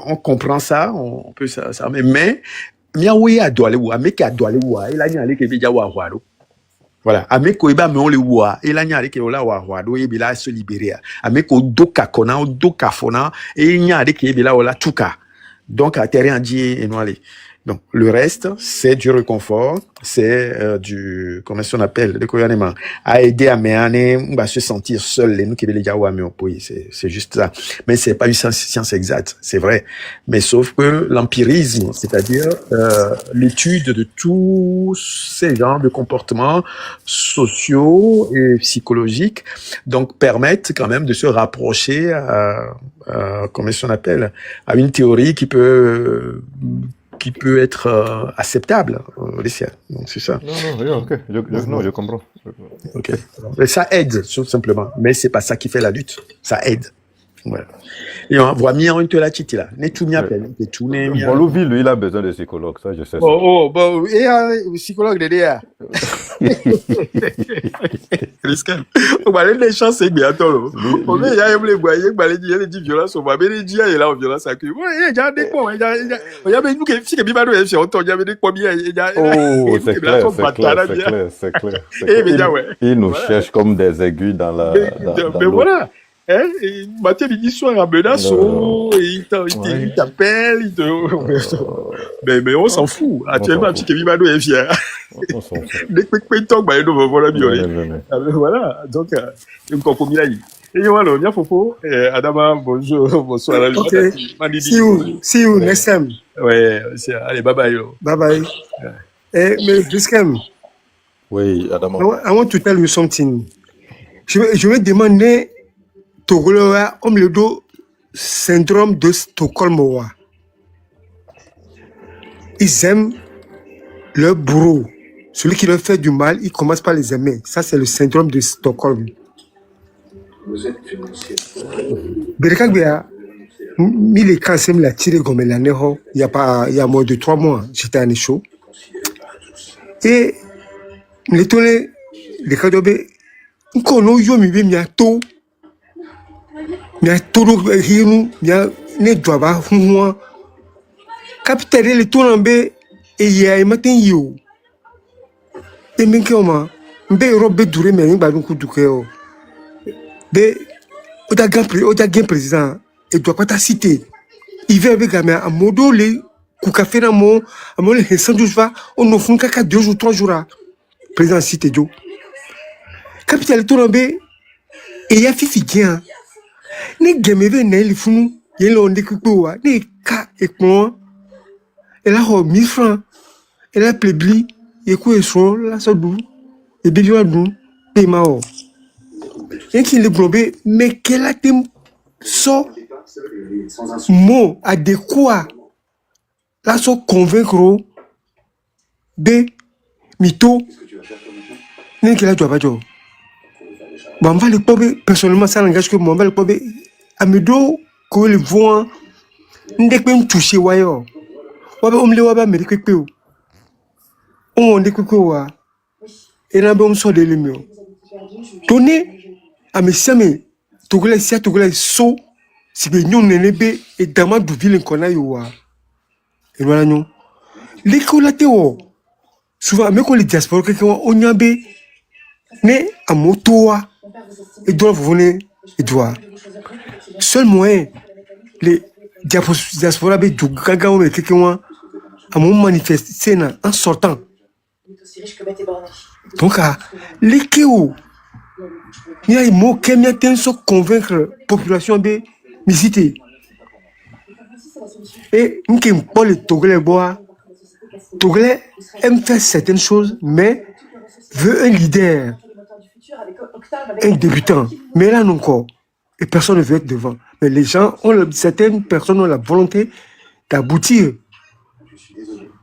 On comprend ça, on peut ça, mais miaoué a doit aller où, amé qui a doit aller où, il a n'y allé que bija wa wado. Voilà, amé ko iba me on le wa, il a n'y allé que ola wa wado, et bila se libérer. Amé ko doka kona, doka fona, et il n'y a allé que bila ola tuka. Donc à terre dit et non aller. Donc le reste, c'est du réconfort, c'est du, comment on appelle, le gouvernement à aider à mener, on va se sentir seul, les nous qui veulent dire ouais mais oui, c'est juste ça. Mais c'est pas une science exacte, c'est vrai. Mais sauf que l'empirisme, c'est-à-dire l'étude de tous ces genres de comportements sociaux et psychologiques, donc permettent quand même de se rapprocher à comment on appelle, à une théorie qui peut être acceptable, les siens. Donc, c'est ça. Non, ok. Je comprends. Ok. Et ça aide, tout simplement. Mais c'est pas ça qui fait la lutte. Ça aide. Voilà. Et on voit mis en une la titi là. N'est tout bien peine. N'est tout n'est bien. Louvi, lui, il a besoin de psychologue, ça, je sais. Bon, et un psychologue de DA. Risque. On va aller les chances, c'est bien, toi. On va y aller, on va aller dire violence, on va aller dire, il est là, en violence, ça crie. Ouais, il y a des points, il y a nous qui, si, qui, bien, il y avait des points, oh, c'est clair. Il nous cherche comme des aiguilles dans la. Mais voilà. Hein, Mathieu, il dit soit un menace, il t'appelle, mais on s'en fout. Actuellement, petit Kevin Mado est fier. On s'en fout. Dès que tu tombes, bah, il nous voilà, voilà. Donc, il me commis là. Et voilà, bien, Fofo. Adama, bonjour, bonsoir. Ok. See you next time. Ouais, allez, bye bye. Bye bye. Mais Riskem. Oui, Adama. I want to tell you something. Je vais demander Togolais, on le do syndrome de Stockholm. Ils aiment leur bourreau. Celui qui leur fait du mal, ils commencent par les aimer. Ça, c'est le syndrome de Stockholm. Berkagbeya, il est quand même la tiré comme l'année, il y a moins de 3 mois, j'étais à Nécho. Et les tonnes, les cadobés, on connaît yo mi bientôt. Mia todo hinu mia ne dwaba huwa capitaine le tonambe e ya matin yo e minke oma mbe robe dure me ngba dun kuduke o be o da gan président et doit pas ta citer il veut avec gamin à modo le ku café na mo amo le 112 va on offre kaka 2 jours 3 jours président cité jo capitaine le tonambe e ya fifi bien ni gemeve na ili funu yele onde kukuwa ni ka ekpon elle a 1000 francs elle a plébli et quoi est la sodou et bilio dou paiement o et qui le globé mais quel a tem so mot adéquat la so convaincre de mito ni qu'il a doit pas jo. Bon, on va le pober, personnellement, ça n'engage que moi, on va le pober. Amido, que le voix, n'est pas touché, wayo. On me le voit, mais que peu. On dit que quoi. Et là, on sort de l'émio. Donner à mes amis, Togolais, si à Togolais, so, si bien nous n'enlève et dama du ville qu'on a eu. Et voilà, nous. Les collatéaux, souvent, mais qu'on les diaspora, on y a bé, mais à motoa. Et doit vous venir, et doit. Seul moyen, les diaspora be du gaga ou quelqu'un à mon manifester en sortant. Donc, les kéo, il y a un mot qui m'a tenté convaincre la population de visiter. Et nous qui pas les Togolais bois, Togolais aiment faire certaines choses, mais veut un leader. Un débutant, mais là non encore, et personne ne veut être devant. Mais les gens certaines personnes ont la volonté d'aboutir,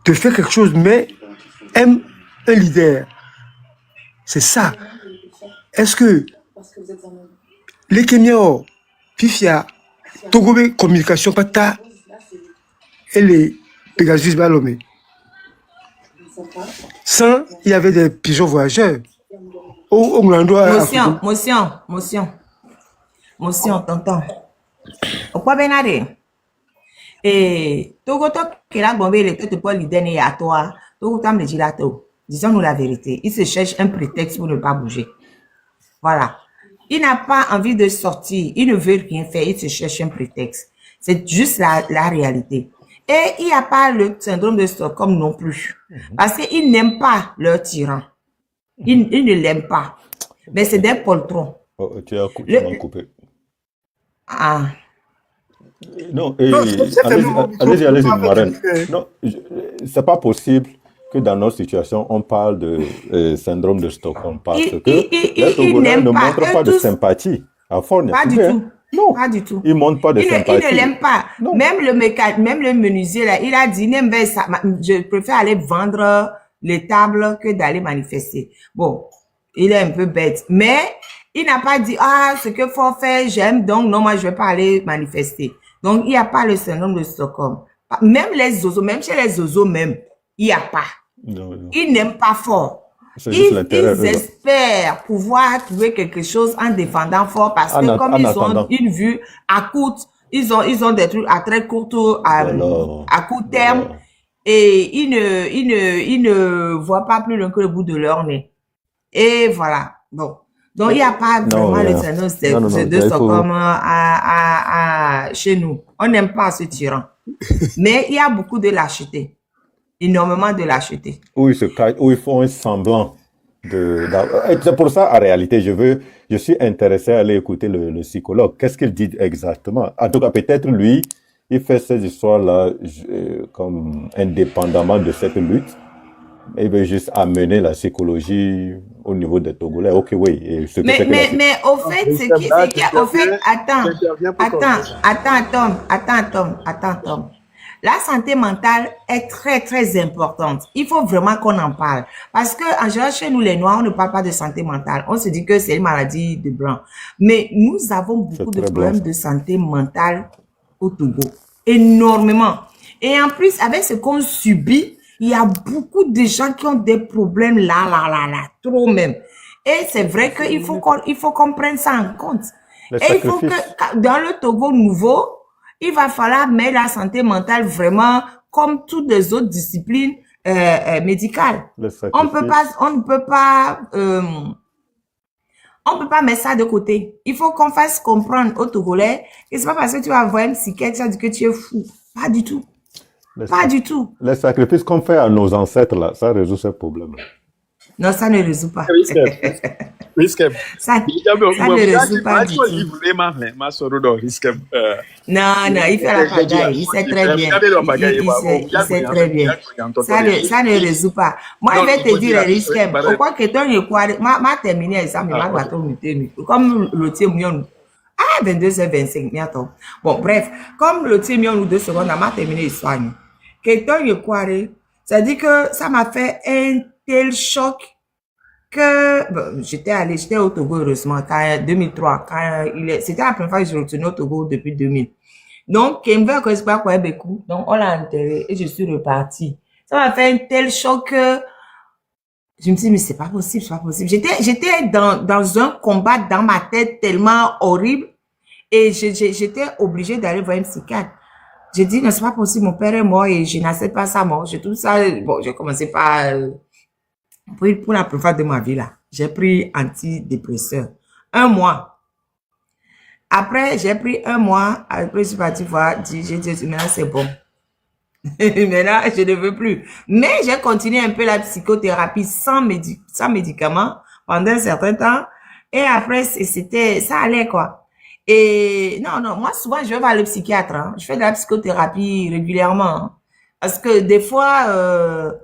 de faire quelque chose, mais aiment un leader. C'est ça. Est-ce que les Kenyans, Pifia, Togobé communication pata et les Pegasus Balomé, sans il y avait des pigeons voyageurs. Motion, tonton. Pourquoi Benade? Et Togo to kela gombe le te pas l'idée ne à toi. Togo tam le dit là to. Disons-nous la vérité. Il se cherche un prétexte pour ne pas bouger. Voilà. Il n'a pas envie de sortir. Il ne veut rien faire. Il se cherche un prétexte. C'est juste la réalité. Et il n'y a pas le syndrome de Stockholm non plus. Parce qu'il n'aime pas leur tyran. Il ne l'aime pas. Mais c'est des poltrons. Oh, tu m'as coupé. Ah. Non, allez-y, Marraine. Non, c'est pas possible que dans notre situation, on parle de syndrome de Stockholm parce que les Togolais ne montrent pas de sympathie. À fond, pas du tout. Non, pas du tout. Ils ne montrent pas de sympathie. Il ne l'aime pas. Non. Même le menuisier, là, il a dit, je préfère aller vendre les tables que d'aller manifester. Bon, il est un peu bête. Mais il n'a pas dit, ce qu'il faut faire, j'aime, donc non, moi, je ne vais pas aller manifester. Donc, il n'y a pas le syndrome de Stockholm. Même les zozos, même chez les zozos même, il n'y a pas. Non. Ils n'aiment pas fort. Ils espèrent pouvoir trouver quelque chose en défendant fort parce que comme ils ont une vue à courte, ils ont des trucs à très court, à court terme et ils ne voient pas plus loin que le bout de leur nez. Et voilà. Bon. Donc, il n'y a pas vraiment le syndrome de Stockholm chez nous. On n'aime pas ce tyran. Mais il y a beaucoup de lâcheté. Énormément de lâcheté. Où ils se cachent, où ils font un semblant c'est pour ça, en réalité, je suis intéressé à aller écouter le psychologue. Qu'est-ce qu'il dit exactement? En tout cas, peut-être lui, il fait ces histoires-là comme indépendamment de cette lutte. Il veut juste amener la psychologie au niveau des Togolais. Ok, oui. Mais au fait, attends, Tom. La santé mentale est très, très importante. Il faut vraiment qu'on en parle. Parce que, en général, chez nous, les Noirs, on ne parle pas de santé mentale. On se dit que c'est une maladie de blanc. Mais nous avons beaucoup de problèmes de santé mentale au Togo. Énormément. Et en plus, avec ce qu'on subit, il y a beaucoup de gens qui ont des problèmes là, trop même. Et c'est vrai qu'il faut qu'on prenne ça en compte. Et il faut que, dans le Togo nouveau, il va falloir mettre la santé mentale vraiment comme toutes les autres disciplines médicales. On ne peut pas mettre ça de côté. Il faut qu'on fasse comprendre aux Togolais que c'est pas parce que tu vas voir un psychiatre, ça dit que tu es fou. Pas du tout. Pas du tout. Les sacrifices qu'on fait à nos ancêtres, là, ça résout ce problème-là. Non, ça ne résout pas. Ça ne résout pas du tout. Non, il fait la pagaille. Il sait très bien. Il sait très bien. Ça ne résout pas. Moi, je vais te dire, Riskem, pourquoi que tu ne crois pas, ma terminé l'examen, ma bateau comme le tien, 22h25, bientôt. Bon, bref, comme le tien, 2 secondes, ma terminé l'histoire. Quelqu'un ne croit, ça dit que ça m'a fait un tel choc que bon, j'étais au Togo heureusement quand 2003 c'était la première fois que je retournais au Togo depuis 2000. Donc donc on l'a enterré et je suis reparti. Ça m'a fait un tel choc que je me dis mais c'est pas possible, c'est pas possible. J'étais dans un combat dans ma tête tellement horrible et j'étais obligée d'aller voir un psychiatre. J'ai dit non, c'est pas possible, mon père est mort et je n'accepte pas sa mort. J'ai tout ça, bon, j'ai commencé par pour la première fois de ma vie là, j'ai pris antidépresseur. 1 mois. Après, j'ai pris 1 mois. Après, je suis partie voir. J'ai dit, maintenant c'est bon. Maintenant, je ne veux plus. Mais j'ai continué un peu la psychothérapie sans médicaments pendant un certain temps. Et après, ça allait quoi. Et non, moi souvent, je vais voir le psychiatre. Hein. Je fais de la psychothérapie régulièrement. Hein. Parce que des fois, eux,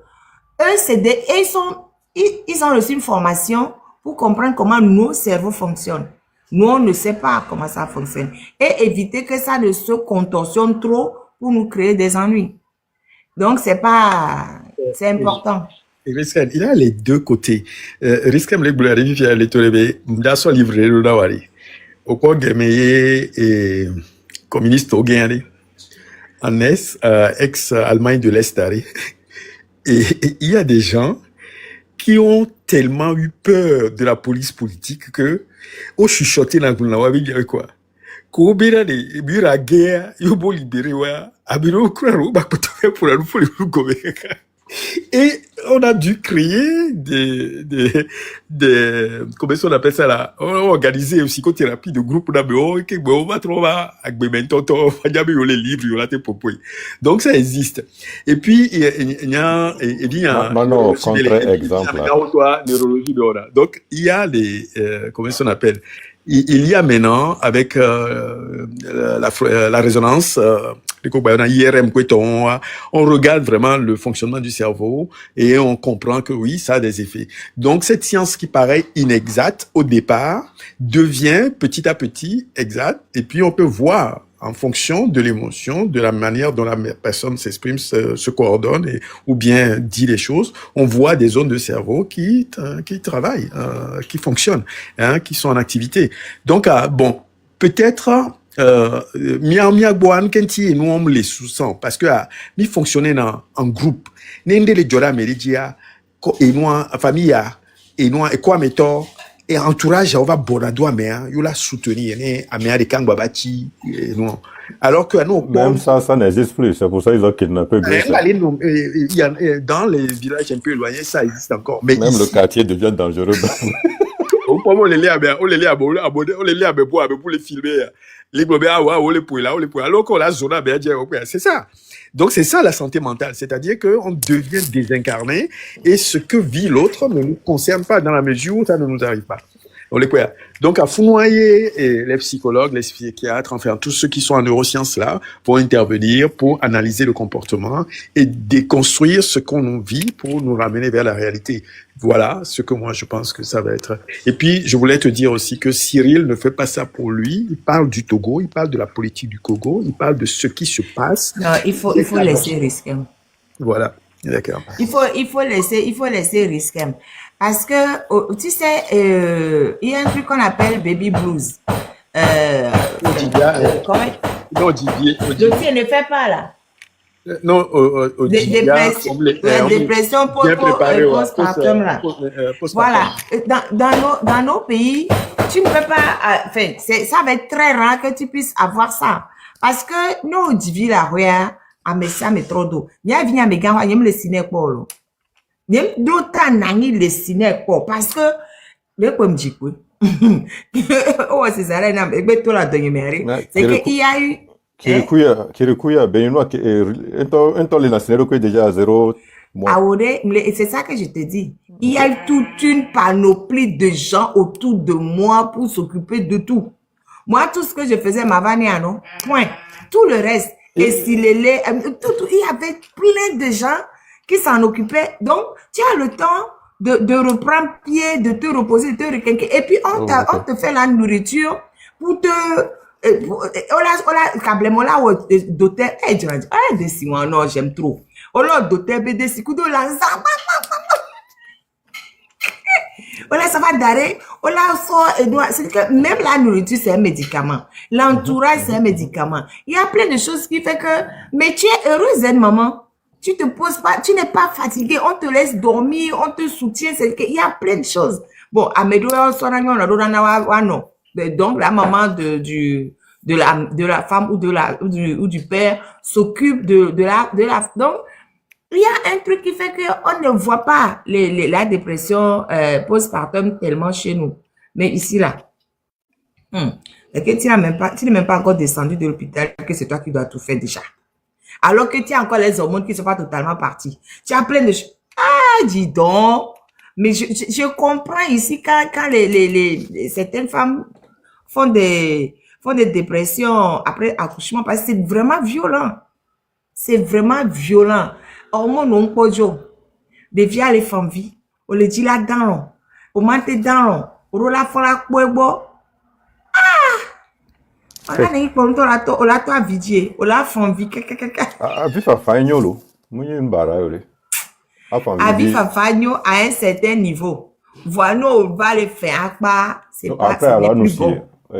ils ont reçu une formation pour comprendre comment nos cerveaux fonctionnent. Nous, on ne sait pas comment ça fonctionne. Et éviter que ça ne se contorsionne trop pour nous créer des ennuis. Donc, c'est important. Riskem, il a les deux côtés. Riskem, les boulets, les tolébés, d'asso livré le dawari. Au quoi Gemeye et communiste au Guinée, en Est, ex-Allemagne de l'Est, et il y a des gens qui ont tellement eu peur de la police politique que, au chuchoté dans le quoi. Kobira de bira guerre, yo bo libéré wa, abiro kraro ba kotoke pour la pour le gobe. Et on a dû créer comment on appelle ça là, on a organisé une psychothérapie de groupe là, mais on va trouver les livres, il y a des propos. Donc ça existe. Et puis il y a Maintenant, contre-exemple. Donc il y a les comment on appelle, il y a maintenant avec la résonance IRM, on regarde vraiment le fonctionnement du cerveau et on comprend que oui, ça a des effets. Donc cette science qui paraît inexacte au départ devient petit à petit exacte, et puis on peut voir en fonction de l'émotion, de la manière dont la personne s'exprime, se coordonne ou bien dit les choses, on voit des zones de cerveau qui travaillent, qui fonctionnent, qui sont en activité. Donc bon, peut-être mia boan kenti nous on les sous-sens parce que mi fonctionner en groupe nende le jola meridia ko et moi famille et moi et quoi mettons et entourage on va bonado mais yo la soutenir né américain babati non alors que nous même ça n'existe plus, c'est pour ça ils ont kidnappé dans les villages un peu éloignés ça existe encore, mais même ici, le quartier devient dangereux. on les lit pour les filmer. Alors qu'on la zone, c'est ça. Donc c'est ça la santé mentale, c'est-à-dire qu'on devient désincarné et ce que vit l'autre ne nous concerne pas dans la mesure où ça ne nous arrive pas. Donc à founoyer, les psychologues, les psychiatres, enfin tous ceux qui sont en neurosciences là vont intervenir pour analyser le comportement et déconstruire ce qu'on vit pour nous ramener vers la réalité. Voilà ce que moi je pense que ça va être. Et puis je voulais te dire aussi que Cyril ne fait pas ça pour lui. Il parle du Togo, il parle de la politique du Togo, il parle de ce qui se passe. Non, il faut laisser risquer. Voilà, d'accord. Il faut laisser risquer. Parce que, tu sais, il y a un truc qu'on appelle baby blues. Didier ne fait pas là. Non, dépression post-partum là. Voilà. Dans nos pays, tu ne peux pas, enfin, ça va être très rare que tu puisses avoir ça. Parce que nous, divi la roya, à mes ça, mais trop d'eau. Nya vient mes gars, y'a le ciné polo. Y'a d'autres nangi le ciné polo. Parce que, mais comme dit quoi. Oh, c'est ça, là, mais tout la dernière, c'est qu'il y a eu, Kirikuya, Beninois, un temps les nationaux qui est déjà à 0 mois. C'est ça que je te dis. Il y a eu toute une panoplie de gens autour de moi pour s'occuper de tout. Moi, tout ce que je faisais, ma vanille, non? Point. Tout le reste. Et s'il est là, il y avait plein de gens qui s'en occupaient. Donc, tu as le temps de reprendre pied, de te reposer, de te requinquer. Et puis, on te fait la nourriture pour te, d'auteur, de si moi, non, j'aime trop. D'auteur, de si coup de la, ça va d'arrêt, c'est que même la nourriture, c'est un médicament. L'entourage, c'est un médicament. Il y a plein de choses qui fait que, mais tu es heureuse, hein, maman. Tu te poses pas, tu n'es pas fatigué, on te laisse dormir, on te soutient, c'est que, il y a plein de choses. Bon, à Medo, non. Donc, la maman de la femme ou du père s'occupe de la, donc, il y a un truc qui fait qu'on ne voit pas la dépression postpartum tellement chez nous. Mais ici, là, que tu n'es même pas encore descendu de l'hôpital, que c'est toi qui dois tout faire déjà. Alors que tu as encore les hormones qui ne sont pas totalement parties. Tu as plein de choses. Ah, dis donc. Mais je comprends ici quand certaines femmes font des dépressions après accouchement parce que c'est vraiment violent. C'est vraiment violent. Hormones on peut jouer. Des via les femmes vie. On le dit là dans on mante dans on la font la poebo. On a n'est pas on la toi vidier. On la font vie. Abifa Fagnolo. Mouille une barre. Abifa Fagno à un certain niveau. Voilà, on va le faire. C'est pas après, alors, nous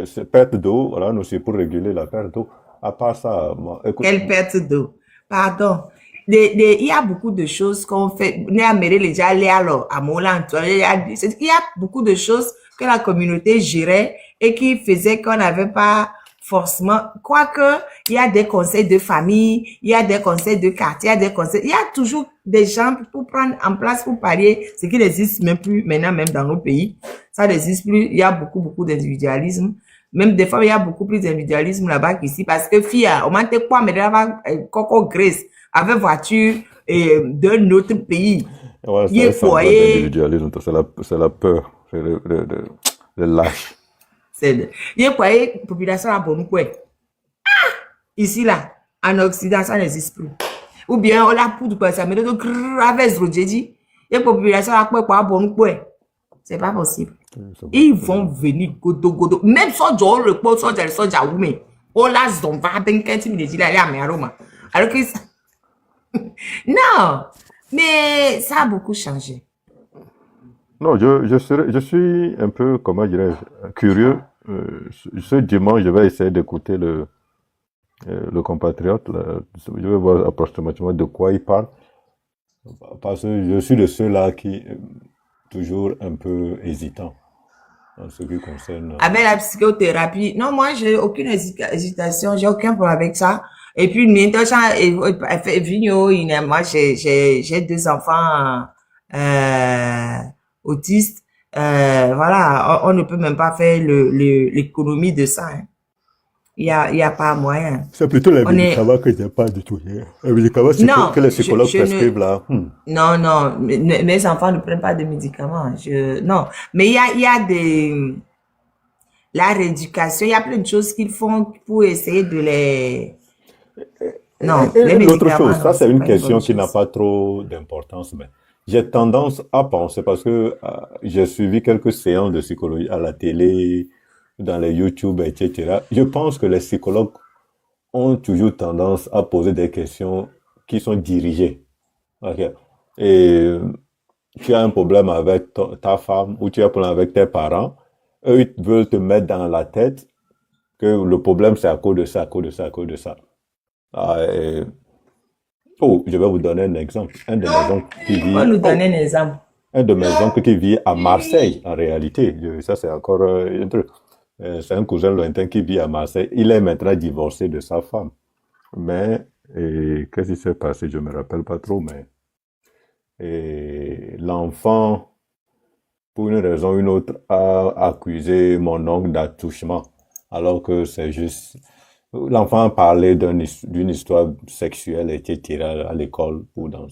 c'est perte d'eau. Voilà, nous c'est pour réguler la perte d'eau. À part ça, quelle perte d'eau? Pardon. Il y a beaucoup de choses qu'on fait. Il y a beaucoup de choses que la communauté gérait et qui faisait qu'on n'avait pas forcément, quoique, il y a des conseils de famille, il y a des conseils de quartier, il y a toujours des gens pour prendre en place, pour parier, ce qui n'existe même plus maintenant, même dans nos pays. Ça n'existe plus. Il y a beaucoup d'individualisme. Même des fois, il y a beaucoup plus d'individualisme là-bas qu'ici, parce que fille, on m'a dit quoi, mais là-bas, Coco Grace, avec voiture, d'un autre pays. Ouais, Il est c'est un semblant d'individualisme, c'est la peur, c'est le lâche. Il est quoi, population à bon quoi. Ici, là, en Occident, ça n'existe plus. Ou bien, on l'a pour quoi, ça me donne grave rodjeji. Il y a population à quoi, bon quoi. C'est pas possible. Ils vont venir godo. Même si on le pot, si on a oumé. On l'a zomba, ben, 15 minutes, il a l'air à Roma. Alors que non, mais ça a beaucoup changé. Non, je suis un peu, comment dirais-je, curieux. Ce dimanche, je vais essayer d'écouter le compatriote. Là. Je vais voir approximativement de quoi il parle. Parce que je suis de ceux-là qui est toujours un peu hésitant en ce qui concerne... Avec la psychothérapie, non, moi, j'ai aucune hésitation, j'ai aucun problème avec ça. Et puis, moi, j'ai 2 enfants autistes. Voilà, on ne peut même pas faire l'économie de ça. Hein. Il y a pas moyen. C'est plutôt les médicaments que je n'ai pas du tout. Les médicaments que les psychologues prescrivent là. Non, mes enfants ne prennent pas de médicaments. Non, mais il y a la rééducation, il y a plein de choses qu'ils font pour essayer de les... Non, les médicaments. L'autre chose, ça c'est une question qui n'a pas trop d'importance, mais j'ai tendance à penser, parce que j'ai suivi quelques séances de psychologie à la télé, dans les YouTube, etc. Je pense que les psychologues ont toujours tendance à poser des questions qui sont dirigées. Okay. Et tu as un problème avec ta femme ou tu as un problème avec tes parents, eux, ils veulent te mettre dans la tête que le problème, c'est à cause de ça, à cause de ça, à cause de ça. Je vais vous donner un exemple. Un de mes oncles qui vit... On nous donner un exemple. Un de mes oncles qui vit à Marseille, en réalité. Ça, c'est encore un truc. C'est un cousin lointain qui vit à Marseille. Il est maintenant divorcé de sa femme. Mais, qu'est-ce qui s'est passé? Je me rappelle pas trop, mais l'enfant, pour une raison ou une autre, a accusé mon oncle d'attouchement. Alors que c'est juste... L'enfant parlait d'une histoire sexuelle, etc. à l'école ou dans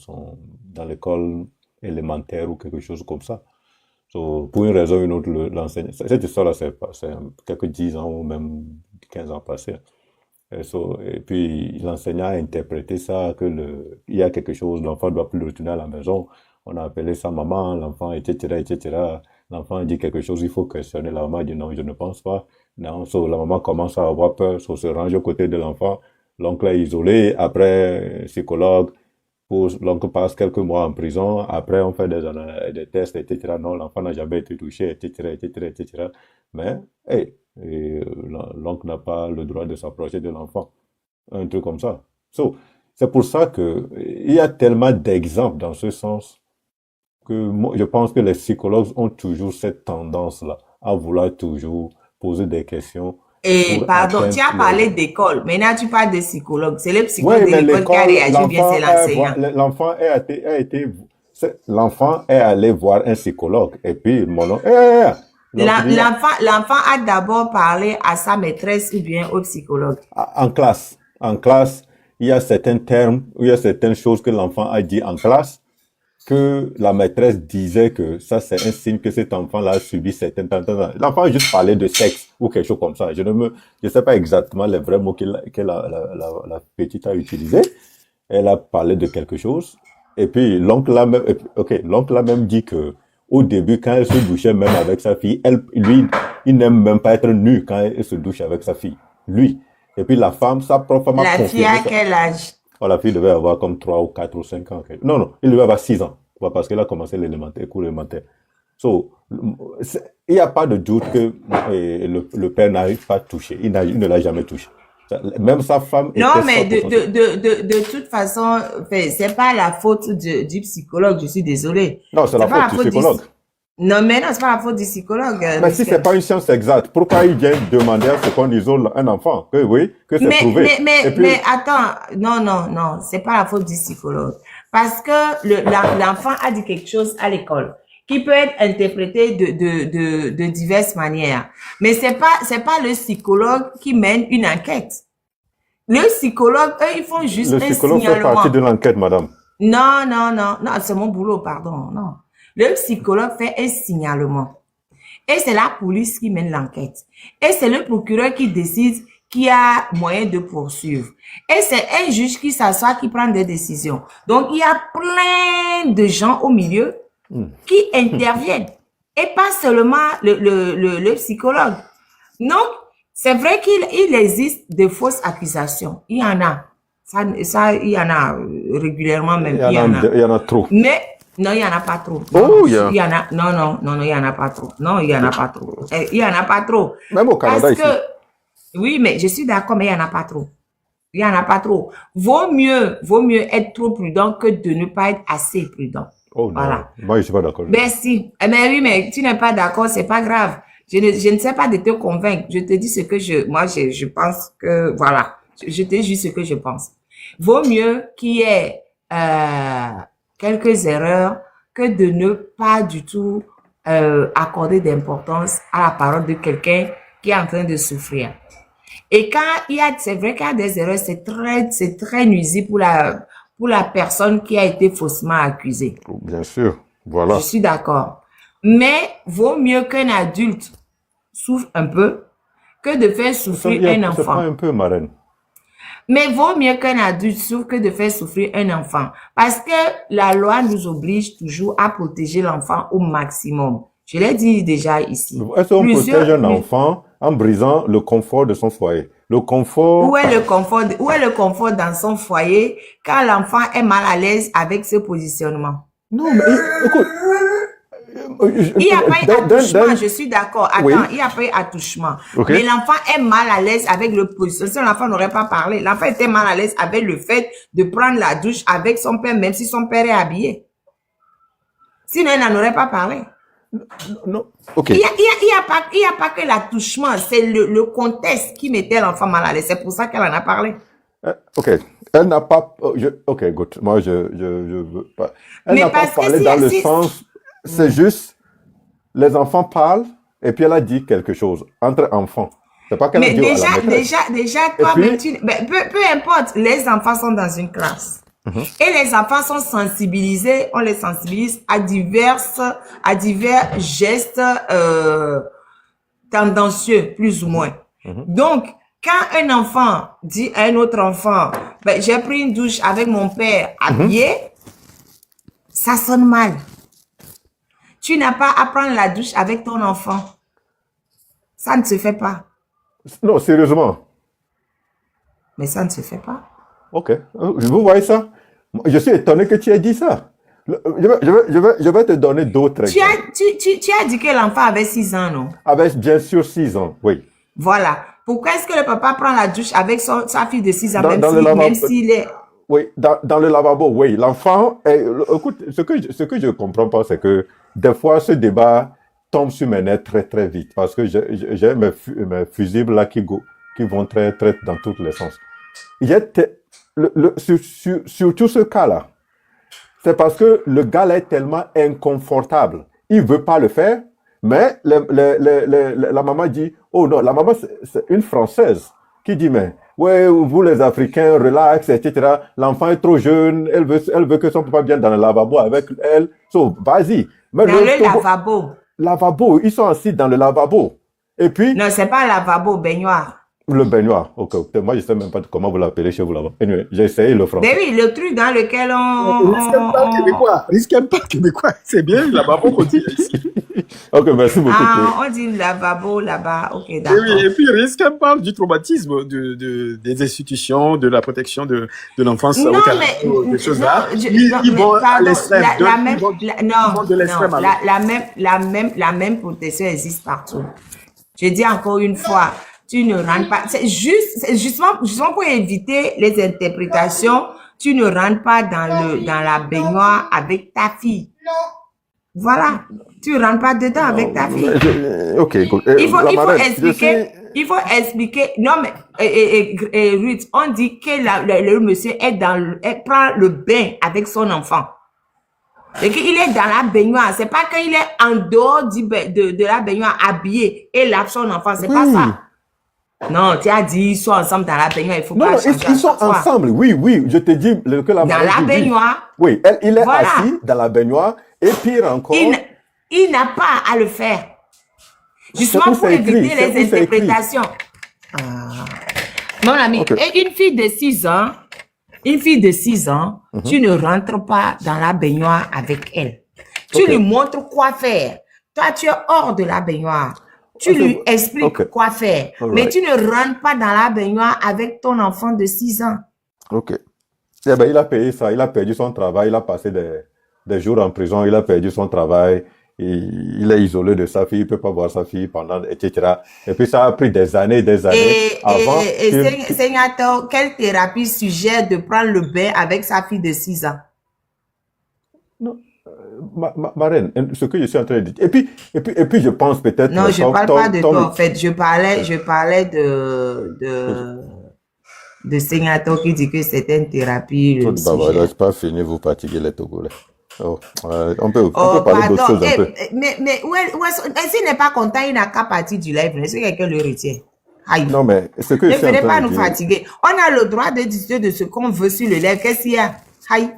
l'école élémentaire ou quelque chose comme ça. Pour une raison ou une autre, l'enseignant... Cette histoire-là, c'est quelques 10 ans ou même 15 ans passés. Et puis, l'enseignant a interprété ça, il y a quelque chose, l'enfant ne doit plus retourner à la maison. On a appelé sa maman, l'enfant, etc., etc. L'enfant a dit quelque chose, il faut questionner. La maman a dit non, je ne pense pas. Non, la maman commence à avoir peur, se range aux côtés de l'enfant. L'oncle est isolé. Après, psychologue, l'oncle passe quelques mois en prison. Après, on fait des tests, etc. Non, l'enfant n'a jamais été touché, etc., etc., etc. Mais, l'oncle n'a pas le droit de s'approcher de l'enfant. Un truc comme ça. C'est pour ça il y a tellement d'exemples dans ce sens que moi, je pense que les psychologues ont toujours cette tendance-là à vouloir toujours poser des questions. Et pardon, tu as parlé d'école. Maintenant, tu parles de psychologue. C'est le psychologue de l'école qui a réagi bien, c'est l'enseignant. L'enfant est allé voir un psychologue. Et puis, l'enfant a d'abord parlé à sa maîtresse ou bien au psychologue. En classe, il y a certains termes, il y a certaines choses que l'enfant a dit en classe, que la maîtresse disait que ça, c'est un signe que cet enfant-là a subi certains temps. L'enfant a juste parlé de sexe ou quelque chose comme ça. Je ne sais pas exactement les vrais mots que la petite a utilisés. Elle a parlé de quelque chose. Et puis, l'oncle a même dit que, au début, quand elle se douchait même avec sa fille, lui, il n'aime même pas être nu quand elle se douche avec sa fille. Lui. Et puis, la femme, sa propre femme a confirmé. La fille à quel âge? La fille devait avoir comme 3 ou 4 ou 5 ans. Non, il devait avoir 6 ans. Parce qu'elle a commencé cours élémentaire. Il n'y a pas de doute que le père n'arrive pas à toucher. Il ne l'a jamais touché. Même sa femme... Non, mais de toute façon, c'est pas la faute du psychologue, je suis désolée. Non, c'est la faute du psychologue. Non, mais non, c'est pas la faute du psychologue. Mais si c'est pas une science exacte, pourquoi il vient demander à ce qu'on isole un enfant? Que oui, que c'est prouvé. Et puis, mais attends, non, c'est pas la faute du psychologue. Parce que l'enfant a dit quelque chose à l'école qui peut être interprété de diverses manières. Mais c'est pas le psychologue qui mène une enquête. Le psychologue, eux, ils font juste un signalement. Le psychologue fait partie de l'enquête, madame. Non, c'est mon boulot, pardon, non. Le psychologue fait un signalement. Et c'est la police qui mène l'enquête. Et c'est le procureur qui décide qui a moyen de poursuivre. Et c'est un juge qui s'assoit, qui prend des décisions. Donc, il y a plein de gens au milieu qui interviennent. Et pas seulement le psychologue. Donc, c'est vrai qu'il existe de fausses accusations. Il y en a. Ça, il y en a régulièrement même. Il y en a trop. Mais, non, il n'y en a pas trop. Oh, il y en a. Non, il n'y en a pas trop. Non, il n'y en a pas trop. Il n'y en a pas trop. Même au Canada ici. Oui, mais je suis d'accord, mais il n'y en a pas trop. Il n'y en a pas trop. Vaut mieux être trop prudent que de ne pas être assez prudent. Oh non, voilà. Moi je suis pas d'accord. Merci. Mais oui, mais tu n'es pas d'accord, c'est pas grave. Je ne sais pas de te convaincre. Je te dis ce que je pense que, voilà. Je te dis ce que je pense. Vaut mieux qu'il y ait quelques erreurs que de ne pas du tout accorder d'importance à la parole de quelqu'un qui est en train de souffrir. Et quand c'est vrai qu'il y a des erreurs, c'est très nuisible pour la personne qui a été faussement accusée. Bien sûr, voilà. Je suis d'accord. Mais vaut mieux qu'un adulte souffre un peu que de faire souffrir un enfant. C'est pas un peu, marraine. Mais vaut mieux qu'un adulte souffre que de faire souffrir un enfant. Parce que la loi nous oblige toujours à protéger l'enfant au maximum. Je l'ai dit déjà ici. Est-ce qu'on protège un enfant en brisant le confort de son foyer? Le confort... Où est le confort dans son foyer quand l'enfant est mal à l'aise avec ce positionnement? Non, mais écoute... Il n'y a pas eu attouchement, je suis d'accord. Attends, oui. Il n'y a pas eu attouchement. Okay. Mais l'enfant est mal à l'aise avec le positionnement. Si l'enfant n'aurait pas parlé, l'enfant était mal à l'aise avec le fait de prendre la douche avec son père, même si son père est habillé. Sinon, il n'en aurait pas parlé. Non. Ok. Il y a pas que l'attouchement, c'est le contexte qui mettait l'enfant mal à l'aise. C'est pour ça qu'elle en a parlé. Ok. Elle n'a pas... Ok, good. Moi, je veux pas... Elle n'a pas parlé dans le sens... C'est juste, les enfants parlent et puis elle a dit quelque chose entre enfants. C'est pas qu'elle a dit déjà, à la maîtresse. déjà, toi-même, peu importe, les enfants sont dans une classe. Et les enfants sont sensibilisés, on les sensibilise à divers gestes tendancieux, plus ou moins. Donc, quand un enfant dit à un autre enfant, j'ai pris une douche avec mon père habillé, ça sonne mal. Tu n'as pas à prendre la douche avec ton enfant. Ça ne se fait pas. Non, sérieusement. Mais ça ne se fait pas. Ok. Vous voyez ça? Je suis étonné que tu aies dit ça. Je vais te donner d'autres exemples. Tu as dit que l'enfant avait 6 ans, non? Avait bien sûr 6 ans, oui. Voilà. Pourquoi est-ce que le papa prend la douche avec sa fille de 6 ans, même s'il est... Oui, dans le lavabo, oui. L'enfant, écoute, ce que je comprends pas, c'est que des fois, ce débat tombe sur mes nerfs très, très vite parce que j'ai mes fusibles là qui vont très, très dans tous les sens. Sur tout ce cas-là, c'est parce que le gars là est tellement inconfortable. Il veut pas le faire, mais la maman dit, oh non, la maman, c'est une Française qui dit, mais, ouais, vous les Africains, relax, etc. L'enfant est trop jeune, elle veut que son papa vienne dans le lavabo avec elle. So, vas-y. Dans le lavabo. Lavabo, ils sont assis dans le lavabo. Et puis... Non, c'est pas lavabo, baignoire. Le baignoire, ok. Moi, je sais même pas comment vous l'appelez chez vous là-bas. Anyway, j'ai essayé le français. Mais oui, le truc dans lequel on... Risque pas québécois. C'est bien, le lavabo qu'on dit ici. Ok, merci beaucoup. On dit lavabo là-bas. Ok, d'accord. Et puis, risque parle du traumatisme des institutions, de la protection de l'enfance au Canada, des choses là. Ils vont à l'extrême. La même protection existe partout. Je dis encore une fois, tu ne rentres pas. C'est justement pour éviter les interprétations, tu ne rentres pas dans la baignoire avec ta fille. Voilà. Tu ne rentres pas dedans avec ta fille. Ok, good. Il faut La marraine, expliquer. Il faut expliquer. Non, mais Ruth, on dit que le monsieur elle prend le bain avec son enfant. Et qu'il est dans la baignoire. C'est pas qu'il est en dehors de la baignoire habillé et lave son enfant. C'est pas ça. Non, tu as dit ils sont ensemble dans la baignoire. Il faut pas changer ils sont ensemble. Oui, oui. Je te dis que la marraine. Dans la baignoire. Oui, il est assis dans la baignoire. Et pire encore. Il n'a pas à le faire. Justement pour éviter les interprétations. Mon ami, et une fille de 6 ans, tu ne rentres pas dans la baignoire avec elle. Tu lui montres quoi faire. Toi, tu es hors de la baignoire. Tu lui expliques quoi faire. Mais tu ne rentres pas dans la baignoire avec ton enfant de 6 ans. Ok. Eh ben, il a payé ça. Il a perdu son travail. Il a passé des jours en prison. Il a perdu son travail. Il est isolé de sa fille. Il peut pas voir sa fille pendant, etc. Et puis, ça a pris des années avant. Seigneur, quelle thérapie suggère de prendre le bain avec sa fille de 6 ans? Non. Ma reine, ce que je suis en train de dire. Et puis je pense peut-être. Non, je ne parle pas de toi, en fait. Je parlais de Seigneur qui dit que c'était une thérapie. C'est pas fini, vous fatiguez les Togolais. On peut parler d'autres choses un peu. Mais s'il n'est pas content, il n'a qu'à partir du live. Est-ce que quelqu'un le retient? Aïe. Non, mais ce que ne venez pas nous fatiguer. On a le droit de discuter de ce qu'on veut sur le live. Qu'est-ce qu'il y a? Aïe.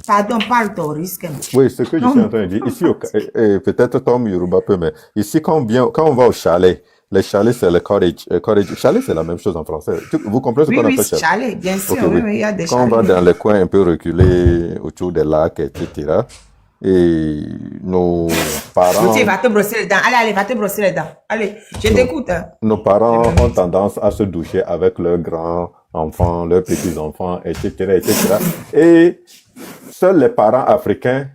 Pardon, parle ton risque. Oui, ce que je suis en train de dire. Ici, peut-être Tom Yoruba peut, mais ici, quand on va au chalet, les chalets, c'est le cottage. Chalet, c'est la même chose en français. Vous comprenez ce qu'on appelle chalet? Chalet, bien sûr. Oui, il y a des chalets. Quand on va dans les coins un peu reculés, autour des lacs, etc., et nos parents... Tu vas te brosser les dents. Allez, va te brosser les dents. Allez, je t'écoute. Nos parents ont tendance à se doucher avec leurs grands-enfants, leurs petits-enfants, etc., etc. Et seuls les parents africains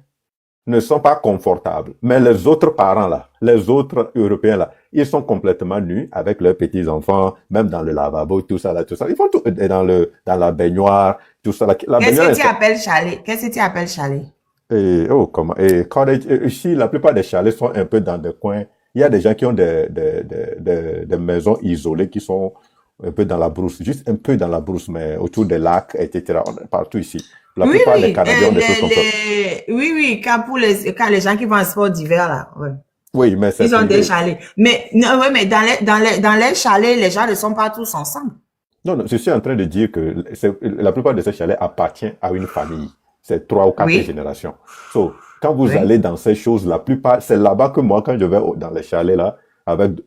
ne sont pas confortables. Mais les autres parents là, les autres Européens là, ils sont complètement nus avec leurs petits-enfants, même dans le lavabo, tout ça là, tout ça. Ils font tout dans la baignoire, tout ça là. Qu'est-ce que tu appelles chalet? Qu'est-ce que tu appelles chalet? Ici, la plupart des chalets sont un peu dans des coins. Il y a des gens qui ont des maisons isolées qui sont un peu dans la brousse, juste un peu dans la brousse, mais autour des lacs, etc. Partout ici. La plupart des Canadiens ont des choses comme ça. Oui, quand les gens qui vont en sport d'hiver, là. Ouais. Oui, mais ils ont des chalets. Mais dans les chalets, les gens ne sont pas tous ensemble. Non, je suis en train de dire que la plupart de ces chalets appartiennent à une famille. C'est 3 ou 4 générations. So, quand vous allez dans ces choses, la plupart, c'est là-bas que moi, quand je vais dans les chalets là,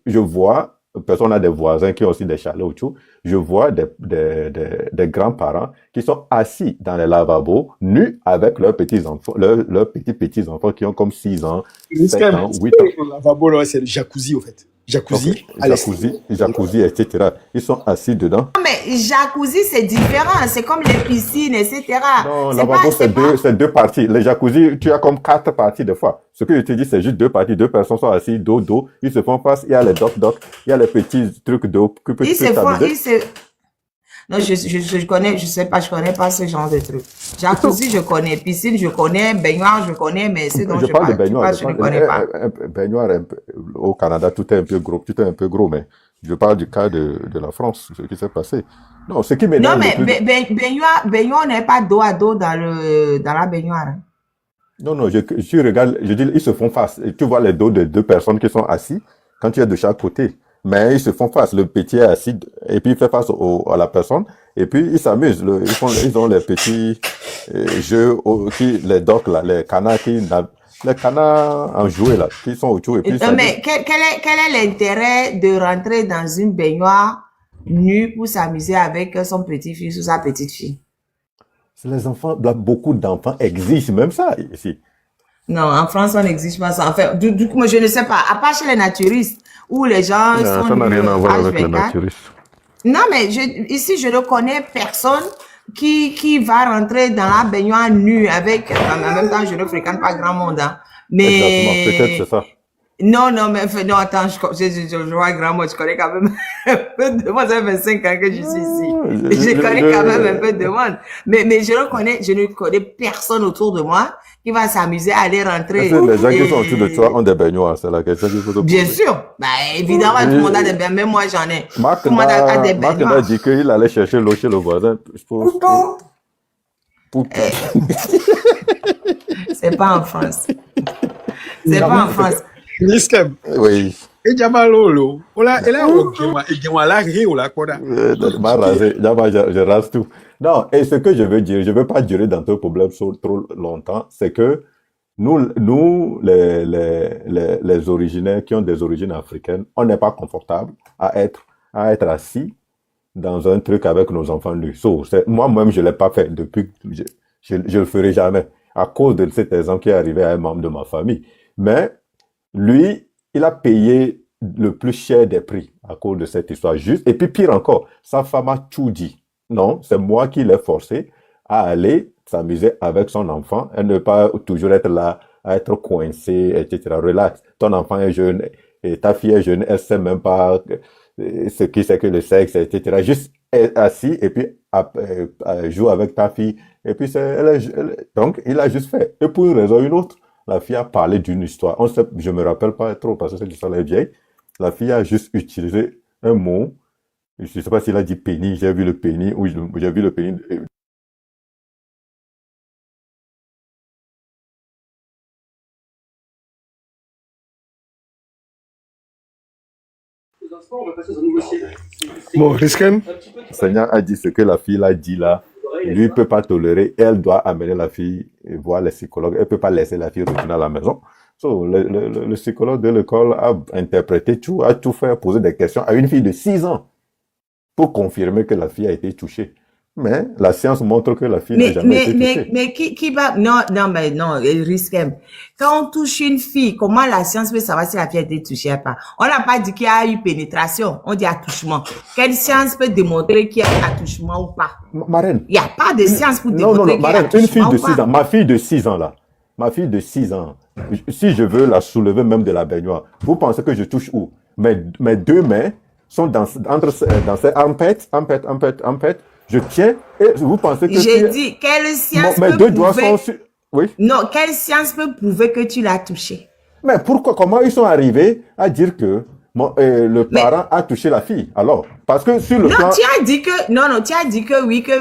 je vois, personne a des voisins qui ont aussi des chalets autour, je vois des grands-parents qui sont assis dans les lavabos, nus avec leurs petits-enfants, leurs petits-enfants qui ont comme 6 ans, 7 ans, 8 ans. Le lavabo, là, c'est le jacuzzi, au fait. Jacuzzi, jacuzzi, etc. Ils sont assis dedans. Non, mais jacuzzi, c'est différent. C'est comme les piscines, etc. Non, lavabo, c'est 2 parties. Les jacuzzi, tu as comme 4 parties de fois. Ce que je te dis, c'est juste 2 parties. 2 personnes sont assises dos. Ils se font face. Il y a les doc. Il y a les petits trucs d'eau. Non, je connais, je connais pas ce genre de truc. Jacuzzi, je connais. Piscine, je connais. Baignoire, je connais, mais c'est dont je parle de baignoire, je ne connais pas. Baignoire, au Canada, tout est un peu gros, mais je parle du cas de la France, ce qui s'est passé. Non, ce qui m'énerve. Non, mais baignoire n'est pas dos à dos dans la baignoire. Hein. Non, je regarde, je dis, ils se font face. Et tu vois les dos de 2 personnes qui sont assis quand tu es de chaque côté. Mais ils se font face. Le petit est assis et puis il fait face à la personne et puis ils s'amusent. Ils ont les petits jeux, les docks là, les canards en jouet là, qui sont autour. Et puis mais quel est l'intérêt de rentrer dans une baignoire nue pour s'amuser avec son petit-fils ou sa petite-fille? Les enfants, beaucoup d'enfants exigent même ça ici. Non, en France, on n'exige pas ça. Enfin, du coup, moi, je ne sais pas. À part chez les naturistes, où les gens sont... Ça n'a rien à voir avec les naturistes. Non, mais ici, je ne connais personne qui va rentrer dans la baignoire nue avec... En même temps, je ne fréquente pas grand monde. Hein. Mais... Exactement, peut-être c'est ça. Non, non, attends, je vois grand mot, je connais quand même un peu de monde. Ça fait 25 ans que je suis ici. Je connais quand même un peu de monde. Mais je ne connais personne autour de moi qui va s'amuser à aller rentrer. Les gens qui sont autour de toi ont des baignoires, c'est la question qu'il faut te poser. Bien sûr. Bah, évidemment, tout le monde a des baignoires. Même moi, j'en ai. Tout le monde a des Marc baignoires. a dit qu'il allait chercher l'eau chez le voisin. C'est pas en France. C'est pas en France. Riskem. Oui. Et Jamalolo. Ola, et là, ola, koda. Je rase tout. Non, et ce que je veux dire, je ne veux pas durer dans ce problème trop longtemps, c'est que nous les originaires qui ont des origines africaines, on n'est pas confortable à être assis dans un truc avec nos enfants nus. Moi-même, je ne l'ai pas fait depuis, je le ferai jamais à cause de cet exemple qui est arrivé à un membre de ma famille. Mais lui, il a payé le plus cher des prix à cause de cette histoire. Juste. Et puis pire encore, sa femme a tout dit. Non, c'est moi qui l'ai forcé à aller s'amuser avec son enfant et ne pas toujours être là, à être coincé, etc. Relax. Ton enfant est jeune et ta fille est jeune, elle sait même pas ce qui c'est que le sexe, etc. Juste être assis et puis jouer avec ta fille. Et puis donc il a juste fait. Et pour une raison ou une autre, la fille a parlé d'une histoire. Je me rappelle pas trop parce que cette histoire est vieille. La fille a juste utilisé un mot. Je sais pas s'il a dit pénis. J'ai vu le pénis ou j'ai vu le pénis. Bon, Riskem, Le Seigneur a dit ce que la fille a dit là. Lui ne peut pas tolérer. Elle doit amener la fille et voir les psychologues. Elle ne peut pas laisser la fille retourner à la maison. Le psychologue de l'école a interprété tout, a tout fait, poser des questions à une fille de 6 ans pour confirmer que la fille a été touchée. Mais la science montre que la fille n'a jamais été touchée. Mais qui va... Non, Riskem. Quand on touche une fille, comment la science peut savoir si la fille a été touchée ou pas? On n'a pas dit qu'il y a eu pénétration, on dit attouchement. Quelle science peut démontrer qu'il y a attouchement ou pas? Marraine. Il n'y a pas de science pour démontrer qu'il y a Marraine, une fille attouchement de ou pas. 6 ans, ma fille de 6 ans là, ma fille de 6 ans, si je veux la soulever même de la baignoire, vous pensez que je touche où? Mes deux mains sont dans ses armpits, je tiens et vous pensez que... J'ai dit, quelle science mes peut deux doigts prouver... sont sur... Oui. Non, quelle science peut prouver que tu l'as touché? Mais pourquoi, comment ils sont arrivés à dire que le parent a touché la fille? Alors, parce que sur le plan... Tu as dit que... Non, tu as dit que oui, que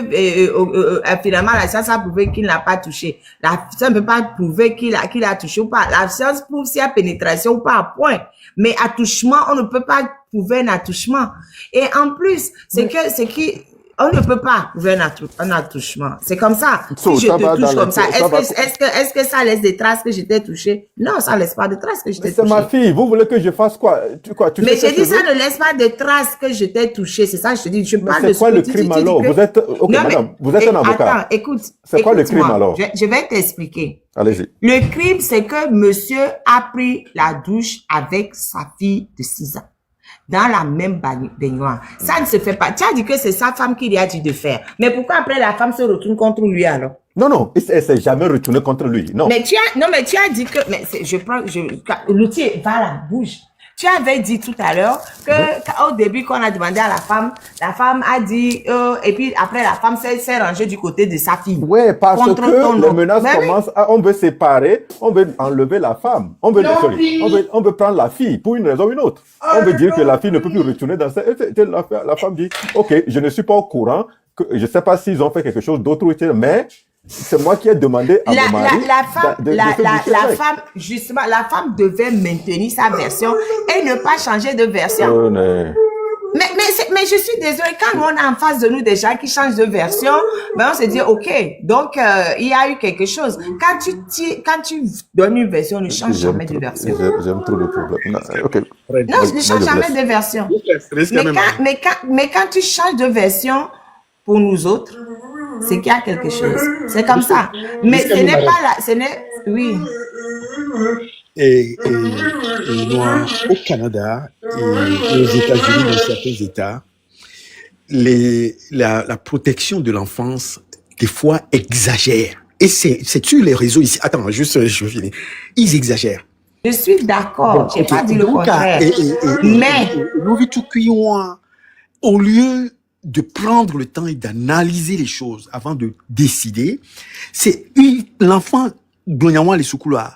finalement, la science a prouvé qu'il n'a pas touché. La science ne peut pas prouver qu'il a touché ou pas. La science prouve s'il y a pénétration ou pas, point. Mais attouchement, on ne peut pas prouver un attouchement. Et en plus, on ne peut pas prouver un attouchement. C'est comme ça. Si je te touche comme ça, est-ce que ça laisse des traces que je t'ai touché? Non, ça laisse pas de traces que je t'ai touché. C'est ma fille. Vous voulez que je fasse quoi? Mais j'ai dit, ça ne laisse pas de traces que je t'ai touché. C'est ça, je te dis. Je parle de c'est quoi le crime alors? Vous êtes, ok, madame, vous êtes un avocat. Attends, écoute. C'est quoi le crime alors? Je vais t'expliquer. Allez-y. Le crime, c'est que monsieur a pris la douche avec sa fille de 6 ans. Dans la même baignoire. Ça ne se fait pas. Tu as dit que c'est sa femme qui lui a dit de faire. Mais pourquoi après la femme se retourne contre lui alors? Non, elle s'est jamais retournée contre lui. Non. Mais tu as dit que, l'outil, voilà, bouge. Tu avais dit tout à l'heure que au début qu'on a demandé à la femme a dit et puis après la femme s'est rangée du côté de sa fille. Ouais, parce que les menaces commencent on veut séparer, on veut enlever la femme, on veut prendre la fille pour une raison ou une autre. On veut dire que la fille ne peut plus retourner dans la femme dit OK, je ne suis pas au courant, que je sais pas s'ils ont fait quelque chose d'autre, mais c'est moi qui ai demandé à mon mari la femme devait maintenir sa version et ne pas changer de version. Mais je suis désolée, quand on a en face de nous des gens qui changent de version, ben on se dit OK, donc il y a eu quelque chose. Quand tu donnes une version, ne change jamais de version. J'aime trop le problème. OK. Non, ne change jamais de version. Mais quand tu changes de version pour nous autres, c'est qu'il y a quelque chose. C'est comme ça. Mais ce n'est pas là. Oui. Et moi, au Canada et aux États-Unis, dans certains États, la protection de l'enfance, des fois, exagère. Et c'est sur les réseaux ici. Attends, juste, je finis. Ils exagèrent. Je suis d'accord. Je n'ai pas dit le Donc, contraire. Mais nous vivons au lieu de prendre le temps et d'analyser les choses avant de décider, c'est l'enfant gagnement les soukoulois.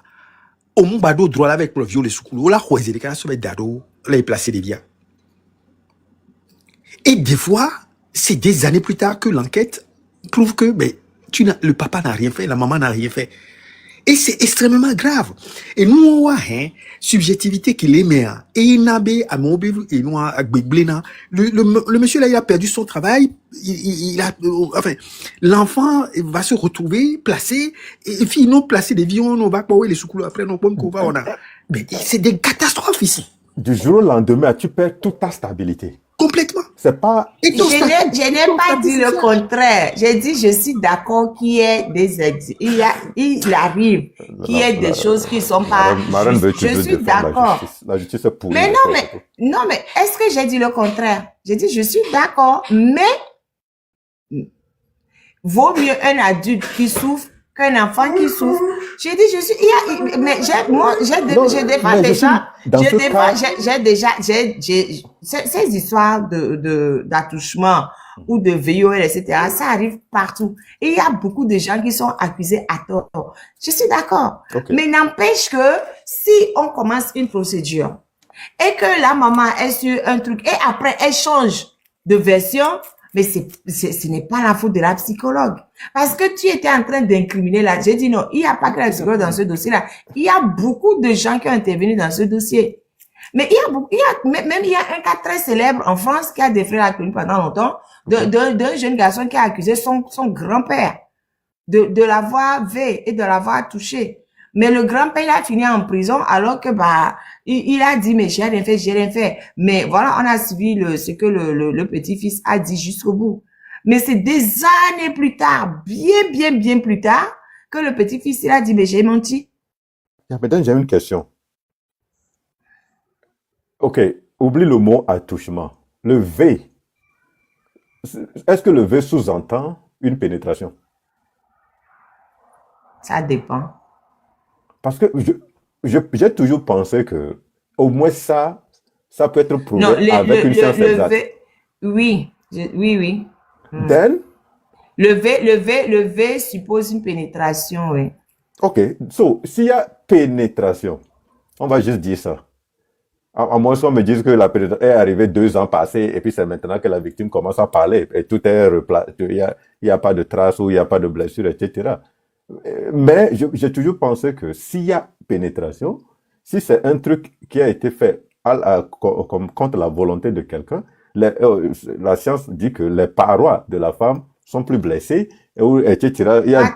Au monde bado droit avec le viol les soukoulois. Là, quoi, c'est quand même dado, là, il placé des biens. Et des fois, c'est des années plus tard que l'enquête prouve que ben, le papa n'a rien fait, la maman n'a rien fait. Et c'est extrêmement grave. Et nous, on a hein, subjectivité qu'il aimait. Et il n'a pas à et nous à le monsieur là, il a perdu son travail. Il a, enfin, l'enfant va se retrouver placé. Et puis, nous placer des vions, on va pas les sous après, nous pommes qu'on va, on a. Mais c'est des catastrophes ici. Du jour au lendemain, tu perds toute ta stabilité. Complètement. C'est pas. Je n'ai pas dit le contraire. J'ai dit, je suis d'accord qu'il y ait il arrive qu'il y ait des choses qui sont pas. Je suis d'accord. La justice est pourrie. Mais non, mais est-ce que j'ai dit le contraire? J'ai dit, je suis d'accord, mais vaut mieux un adulte qui souffre qu'un enfant qui souffre. J'ai dit, ces histoires d'attouchement ou de viol, etc., ça arrive partout. Et il y a beaucoup de gens qui sont accusés à tort. Je suis d'accord. Okay. Mais n'empêche que si on commence une procédure et que la maman est sur un truc et après elle change de version, mais ce n'est pas la faute de la psychologue. Parce que tu étais en train d'incriminer là. J'ai dit non, il n'y a pas que la psychologue dans ce dossier-là. Il y a beaucoup de gens qui ont intervenu dans ce dossier. Mais il y a un cas très célèbre en France qui a défrayé la chronique pendant longtemps d'un jeune garçon qui a accusé son grand-père de l'avoir vu et de l'avoir touché. Mais le grand-père a fini en prison alors que il a dit mais j'ai rien fait. Mais voilà, on a suivi ce que le petit-fils a dit jusqu'au bout. Mais c'est des années plus tard, bien plus tard, que le petit-fils il a dit mais j'ai menti. Maintenant j'ai une question. Ok, oublie le mot attouchement. Le V. Est-ce que le V sous-entend une pénétration? Ça dépend. Parce que j'ai toujours pensé que au moins ça peut être prouvé avec une science exacte. Oui. Then? Le V suppose une pénétration, oui. Ok, so, s'il y a pénétration, on va juste dire ça. À moins qu'on me dise que la pénétration est arrivée 2 ans passés et puis c'est maintenant que la victime commence à parler et tout est replacé, il n'y a pas de traces ou il n'y a pas de blessure, etc. Mais j'ai toujours pensé que s'il y a pénétration, si c'est un truc qui a été fait contre la volonté de quelqu'un, la science dit que les parois de la femme sont plus blessées, etc. Il y a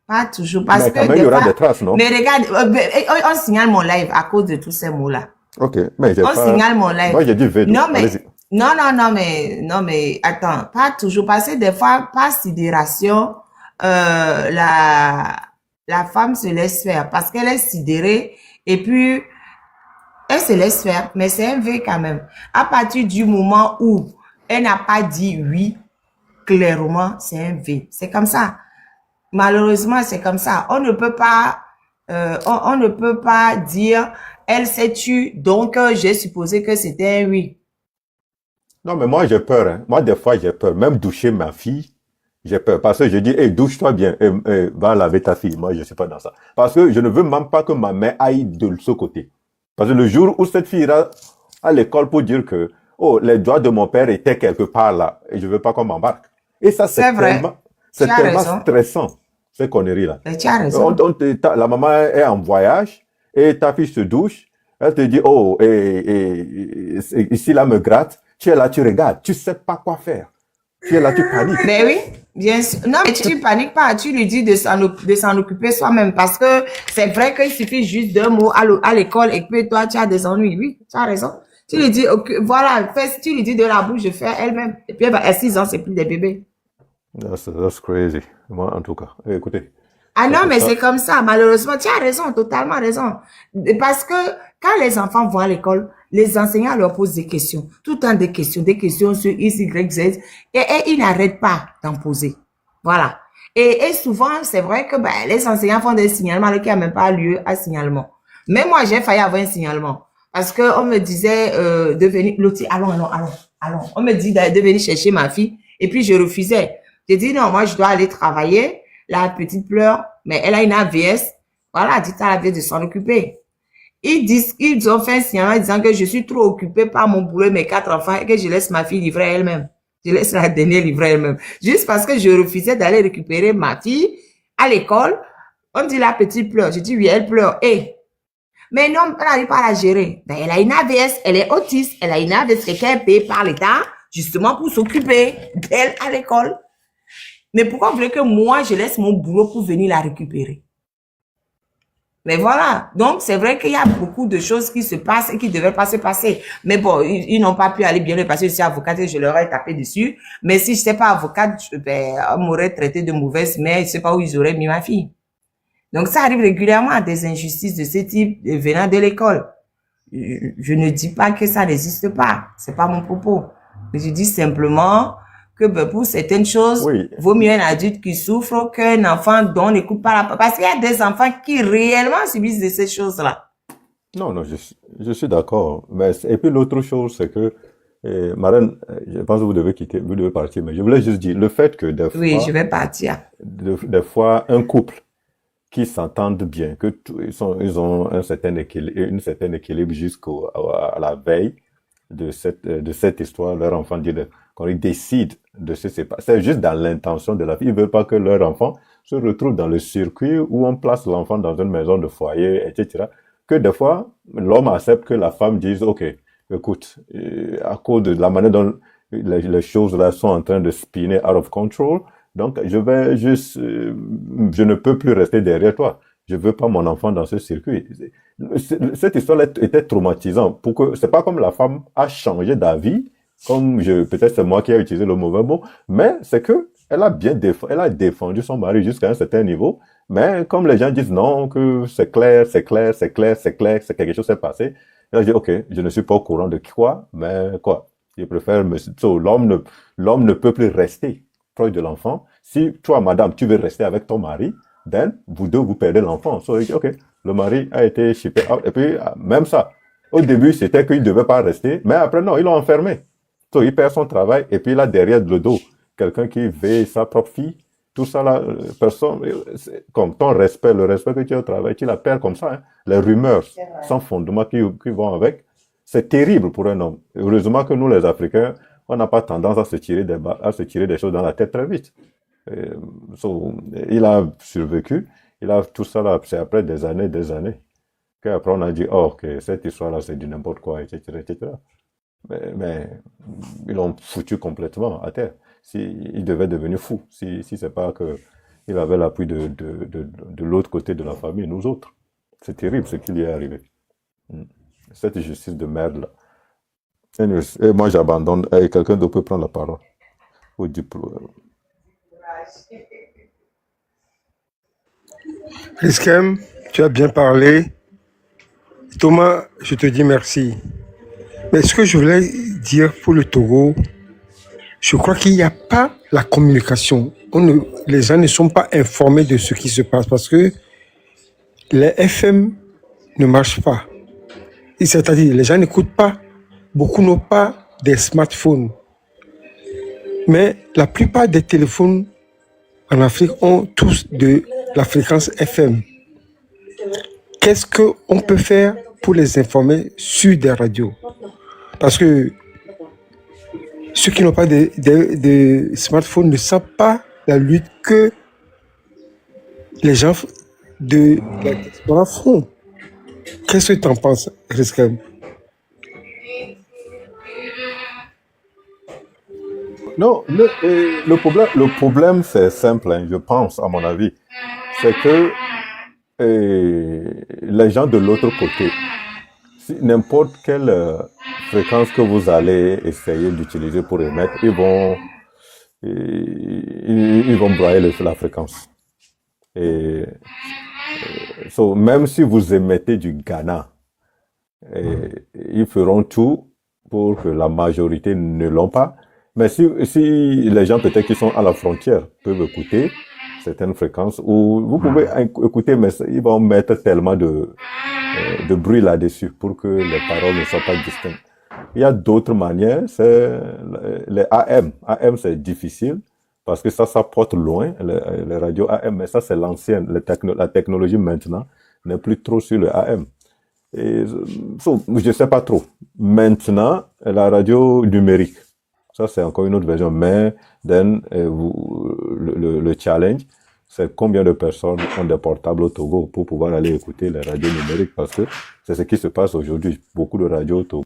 Pas toujours. Parce mais quand même, il y aura des traces, non? Mais regarde, on signale mon live à cause de tous ces mots-là. Ok, mais signale mon live. Moi, j'ai dit V. Non, mais attends, pas toujours. Parce que des fois, par sidération, la femme se laisse faire parce qu'elle est sidérée et puis elle se laisse faire, mais c'est un V quand même. À partir du moment où elle n'a pas dit oui, clairement, c'est un V. C'est comme ça. Malheureusement, c'est comme ça. On ne peut pas dire elle s'est tue, donc j'ai supposé que c'était un oui. Non, mais moi j'ai peur. Hein. Moi, des fois, j'ai peur. Même doucher ma fille, j'ai peur. Parce que je dis, hey, douche-toi bien, va laver ta fille. Moi, je ne suis pas dans ça. Parce que je ne veux même pas que ma main aille de ce côté. Parce que le jour où cette fille ira à l'école pour dire que, oh, les doigts de mon père étaient quelque part là, et je ne veux pas qu'on m'embarque. Et ça, c'est tellement stressant, ces conneries-là. Tu as raison. La maman est en voyage, et ta fille se douche, elle te dit, oh, ici là me gratte, tu es là, tu regardes, tu sais pas quoi faire. Tu es là, tu paniques. Mais oui, bien sûr. Non, mais tu paniques pas, tu lui dis de s'en occuper soi-même parce que c'est vrai qu'il suffit juste d'un mot à l'école et que toi, tu as des ennuis. Oui, tu as raison. Tu lui dis, okay, voilà, tu lui dis de la bouche de faire elle-même. Et puis, à 6 ans, c'est plus des bébés. That's crazy. Moi, en tout cas. Écoutez. Ah non, mais c'est comme ça. Malheureusement, tu as raison, totalement raison. Parce que quand les enfants vont à l'école, les enseignants leur posent des questions. Tout le temps des questions sur X, Y, Z. Et ils n'arrêtent pas d'en poser. Voilà. Et souvent, c'est vrai que les enseignants font des signalements qui n'ont même pas lieu à signalement. Mais moi, j'ai failli avoir un signalement. Parce qu'on me disait de venir, Loti, allons. On me dit de venir chercher ma fille. Et puis, je refusais. J'ai dit, non, moi, je dois aller travailler. La petite pleure, mais elle a une AVS. Voilà, dit à la vie de s'en occuper. Ils ont fait un signalement disant que je suis trop occupée par mon boulot et mes 4 enfants et que je laisse ma fille livrer elle-même. Je laisse la dernière livrer elle-même. Juste parce que je refusais d'aller récupérer ma fille à l'école. On dit la petite pleure. Je dis oui, elle pleure. Mais non, on n'arrive pas à la gérer. Ben, elle a une AVS, elle est autiste, elle a une AVS qui est payée par l'État, justement pour s'occuper d'elle à l'école. Mais pourquoi vous voulez que moi, je laisse mon boulot pour venir la récupérer? Mais voilà. Donc, c'est vrai qu'il y a beaucoup de choses qui se passent et qui ne devaient pas se passer. Mais bon, ils n'ont pas pu aller bien le passer. Je suis avocate et je leur ai tapé dessus. Mais si je n'étais pas avocate, on m'aurait traité de mauvaise mère. Je ne sais pas où ils auraient mis ma fille. Donc, ça arrive régulièrement à des injustices de ce type venant de l'école. Je ne dis pas que ça n'existe pas. C'est pas mon propos. Mais je dis simplement que pour certaines choses, vaut mieux un adulte qui souffre qu'un enfant dont on n'écoute pas la... Parce qu'il y a des enfants qui réellement subissent de ces choses-là. Non, je suis d'accord. Et puis l'autre chose, c'est que, Marraine, je pense que vous devez partir, mais je voulais juste dire, le fait que des fois... Oui, je vais partir. Des fois, un couple qui s'entendent bien, que ils ont un certain équilibre jusqu'à la veille de cette histoire, leur enfant dit quand ils décident de se séparer, c'est juste dans l'intention de la fille. Ils veulent pas que leur enfant se retrouve dans le circuit où on place l'enfant dans une maison de foyer, etc. Que des fois, l'homme accepte que la femme dise, OK, écoute, à cause de la manière dont les choses là sont en train de spinner out of control, donc je vais juste, je ne peux plus rester derrière toi. Je veux pas mon enfant dans ce circuit. Cette histoire était traumatisante. C'est pas comme la femme a changé d'avis, peut-être c'est moi qui ai utilisé le mauvais mot, mais c'est que elle a défendu son mari jusqu'à un certain niveau. Mais comme les gens disent non, que c'est clair, c'est quelque chose s'est passé. Elle a dit, OK, je ne suis pas au courant de quoi, mais quoi. Je préfère l'homme ne peut plus rester proche de l'enfant. Si toi, madame, tu veux rester avec ton mari, vous deux, vous perdez l'enfant. OK, le mari a été shippé out. Et puis, même ça, au début, c'était qu'il ne devait pas rester, mais après, non, ils l'ont enfermé. Il perd son travail, et puis là, derrière le dos, quelqu'un qui veille sa propre fille, tout ça là, personne, comme ton respect, le respect que tu as au travail, tu la perds comme ça, hein. Les rumeurs sans fondement qui vont avec, c'est terrible pour un homme. Heureusement que nous, les Africains, on n'a pas tendance à se tirer des choses dans la tête très vite. Il a survécu, tout ça là, c'est après des années, qu'après on a dit, oh, ok, cette histoire là, c'est du n'importe quoi, etc. Mais ils l'ont foutu complètement à terre. Il devait devenir fou, si c'est pas que il avait l'appui de l'autre côté de la famille, nous autres. C'est terrible ce qui lui est arrivé. Cette justice de merde là. Et moi j'abandonne. Et quelqu'un d'autre peut prendre la parole. Au diplôme. Riskem, tu as bien parlé. Thomas, je te dis merci. Mais ce que je voulais dire pour le Togo, je crois qu'il n'y a pas la communication. Les gens ne sont pas informés de ce qui se passe parce que les FM ne marchent pas. C'est-à-dire, les gens n'écoutent pas. Beaucoup n'ont pas des smartphones. Mais la plupart des téléphones en Afrique ont tous de la fréquence FM. Qu'est-ce qu'on peut faire pour les informer sur des radios? Parce que ceux qui n'ont pas de smartphone ne savent pas la lutte que les gens de la diaspora font. Qu'est-ce que tu en penses, Riskem? Non, le problème, c'est simple, hein, je pense, à mon avis. C'est que les gens de l'autre côté, n'importe quelle fréquence que vous allez essayer d'utiliser pour émettre, ils vont broyer la fréquence. Même si vous émettez du Ghana, ils feront tout pour que la majorité ne l'ont pas. Mais si les gens peut-être qui sont à la frontière peuvent écouter certaines fréquences, ou vous pouvez écouter, mais ils vont mettre tellement de de bruit là-dessus pour que les paroles ne soient pas distinctes. Il y a d'autres manières, c'est les AM. AM, c'est difficile parce que ça porte loin, les radios AM, mais ça, c'est l'ancienne. La technologie maintenant n'est plus trop sur le AM. Et, je sais pas trop. Maintenant, la radio numérique, ça, c'est encore une autre version, mais le challenge, c'est combien de personnes ont des portables au Togo pour pouvoir aller écouter les radios numériques, parce que c'est ce qui se passe aujourd'hui. Beaucoup de radios au Togo.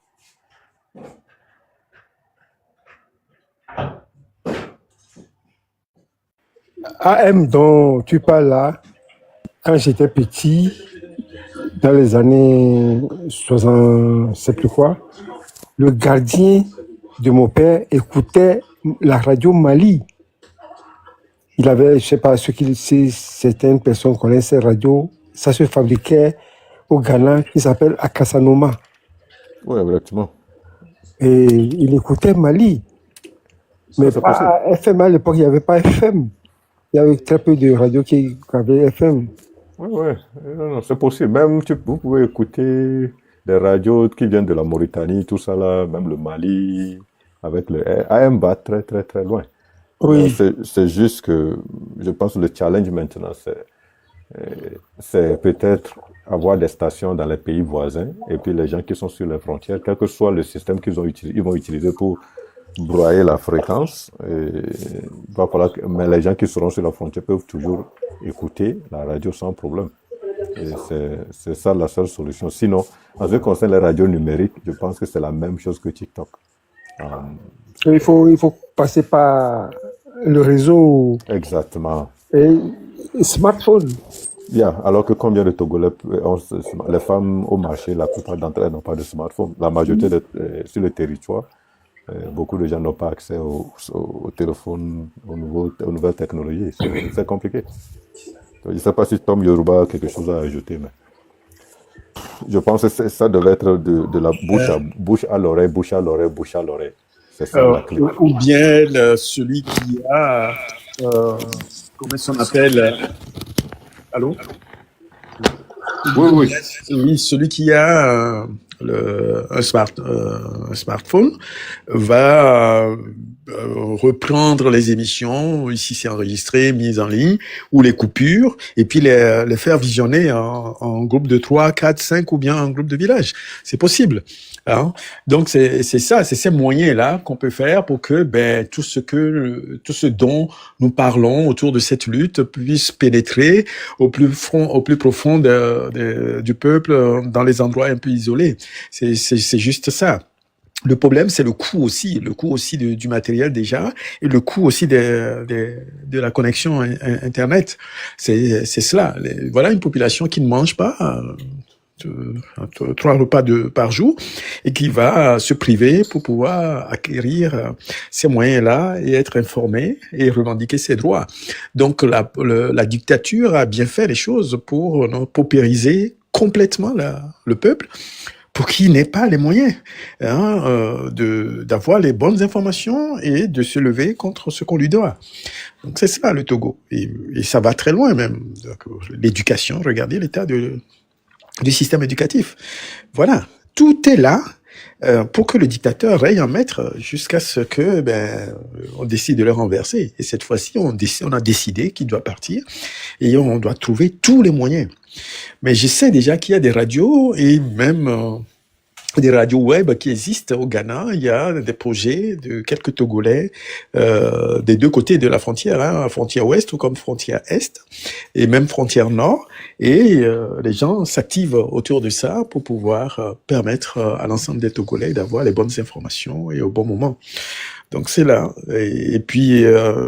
AM dont tu parles là, quand j'étais petit, dans les années 60, c'est plus quoi, le gardien de mon père écoutait la radio Mali. Il avait, je sais pas, si certaines personnes connaissent cette radio, ça se fabriquait au Ghana, qui s'appelle Akasanoma. Oui, exactement. Et il écoutait Mali. Mais pas FM à l'époque, il n'y avait pas FM. Il y avait très peu de radios qui avaient FM. Oui, non, c'est possible. Même vous pouvez écouter des radios qui viennent de la Mauritanie, tout ça là, même le Mali, avec le AM va très très très loin. Oui. C'est juste que je pense que le challenge maintenant, c'est peut-être avoir des stations dans les pays voisins et puis les gens qui sont sur les frontières, quel que soit le système qu'ils vont utiliser pour broyer la fréquence. Mais les gens qui seront sur la frontière peuvent toujours écouter la radio sans problème. Et c'est ça la seule solution. Sinon, en ce qui concerne les radios numériques, je pense que c'est la même chose que TikTok. Il faut passer par le réseau. Exactement. Et smartphone. Yeah, alors que combien de Togolais, les femmes au marché, la plupart d'entre elles n'ont pas de smartphone. La majorité sur le territoire, beaucoup de gens n'ont pas accès au téléphone, aux nouvelles technologies. C'est compliqué. Je ne sais pas si Tom Yoruba a quelque chose à ajouter, mais je pense que ça devait être de la bouche à l'oreille, bouche à l'oreille, bouche à l'oreille. C'est ça la clé. Ou bien celui qui a, comment ça s'appelle? Allô? Oui. Oui, celui qui a un smartphone va reprendre les émissions, ici c'est enregistré, mis en ligne, ou les coupures, et puis les faire visionner en groupe de 3, 4, 5 ou bien en groupe de village. C'est possible. Hein? Donc c'est ça, c'est ces moyens-là qu'on peut faire pour que tout ce dont nous parlons autour de cette lutte puisse pénétrer au plus profond du peuple dans les endroits un peu isolés. C'est juste ça. Le problème, c'est le coût aussi du matériel déjà, et le coût aussi de la connexion Internet. C'est cela. Voilà une population qui ne mange pas 3 repas par jour et qui va se priver pour pouvoir acquérir ces moyens-là et être informé et revendiquer ses droits. Donc la dictature a bien fait les choses pour paupériser complètement le peuple, pour qu'il n'ait pas les moyens d'avoir les bonnes informations et de se lever contre ce qu'on lui doit. Donc c'est ça le Togo. Et ça va très loin même. L'éducation, regardez l'état du système éducatif. Voilà, tout est là pour que le dictateur règne en maître jusqu'à ce que on décide de le renverser. Et cette fois-ci, on a décidé qu'il doit partir et on doit trouver tous les moyens. Mais je sais déjà qu'il y a des radios et même des radios web qui existent au Ghana. Il y a des projets de quelques Togolais des deux côtés de la frontière, frontière ouest ou comme frontière est, et même frontière nord. Et les gens s'activent autour de ça pour pouvoir permettre à l'ensemble des Togolais d'avoir les bonnes informations et au bon moment. Donc c'est là. Et puis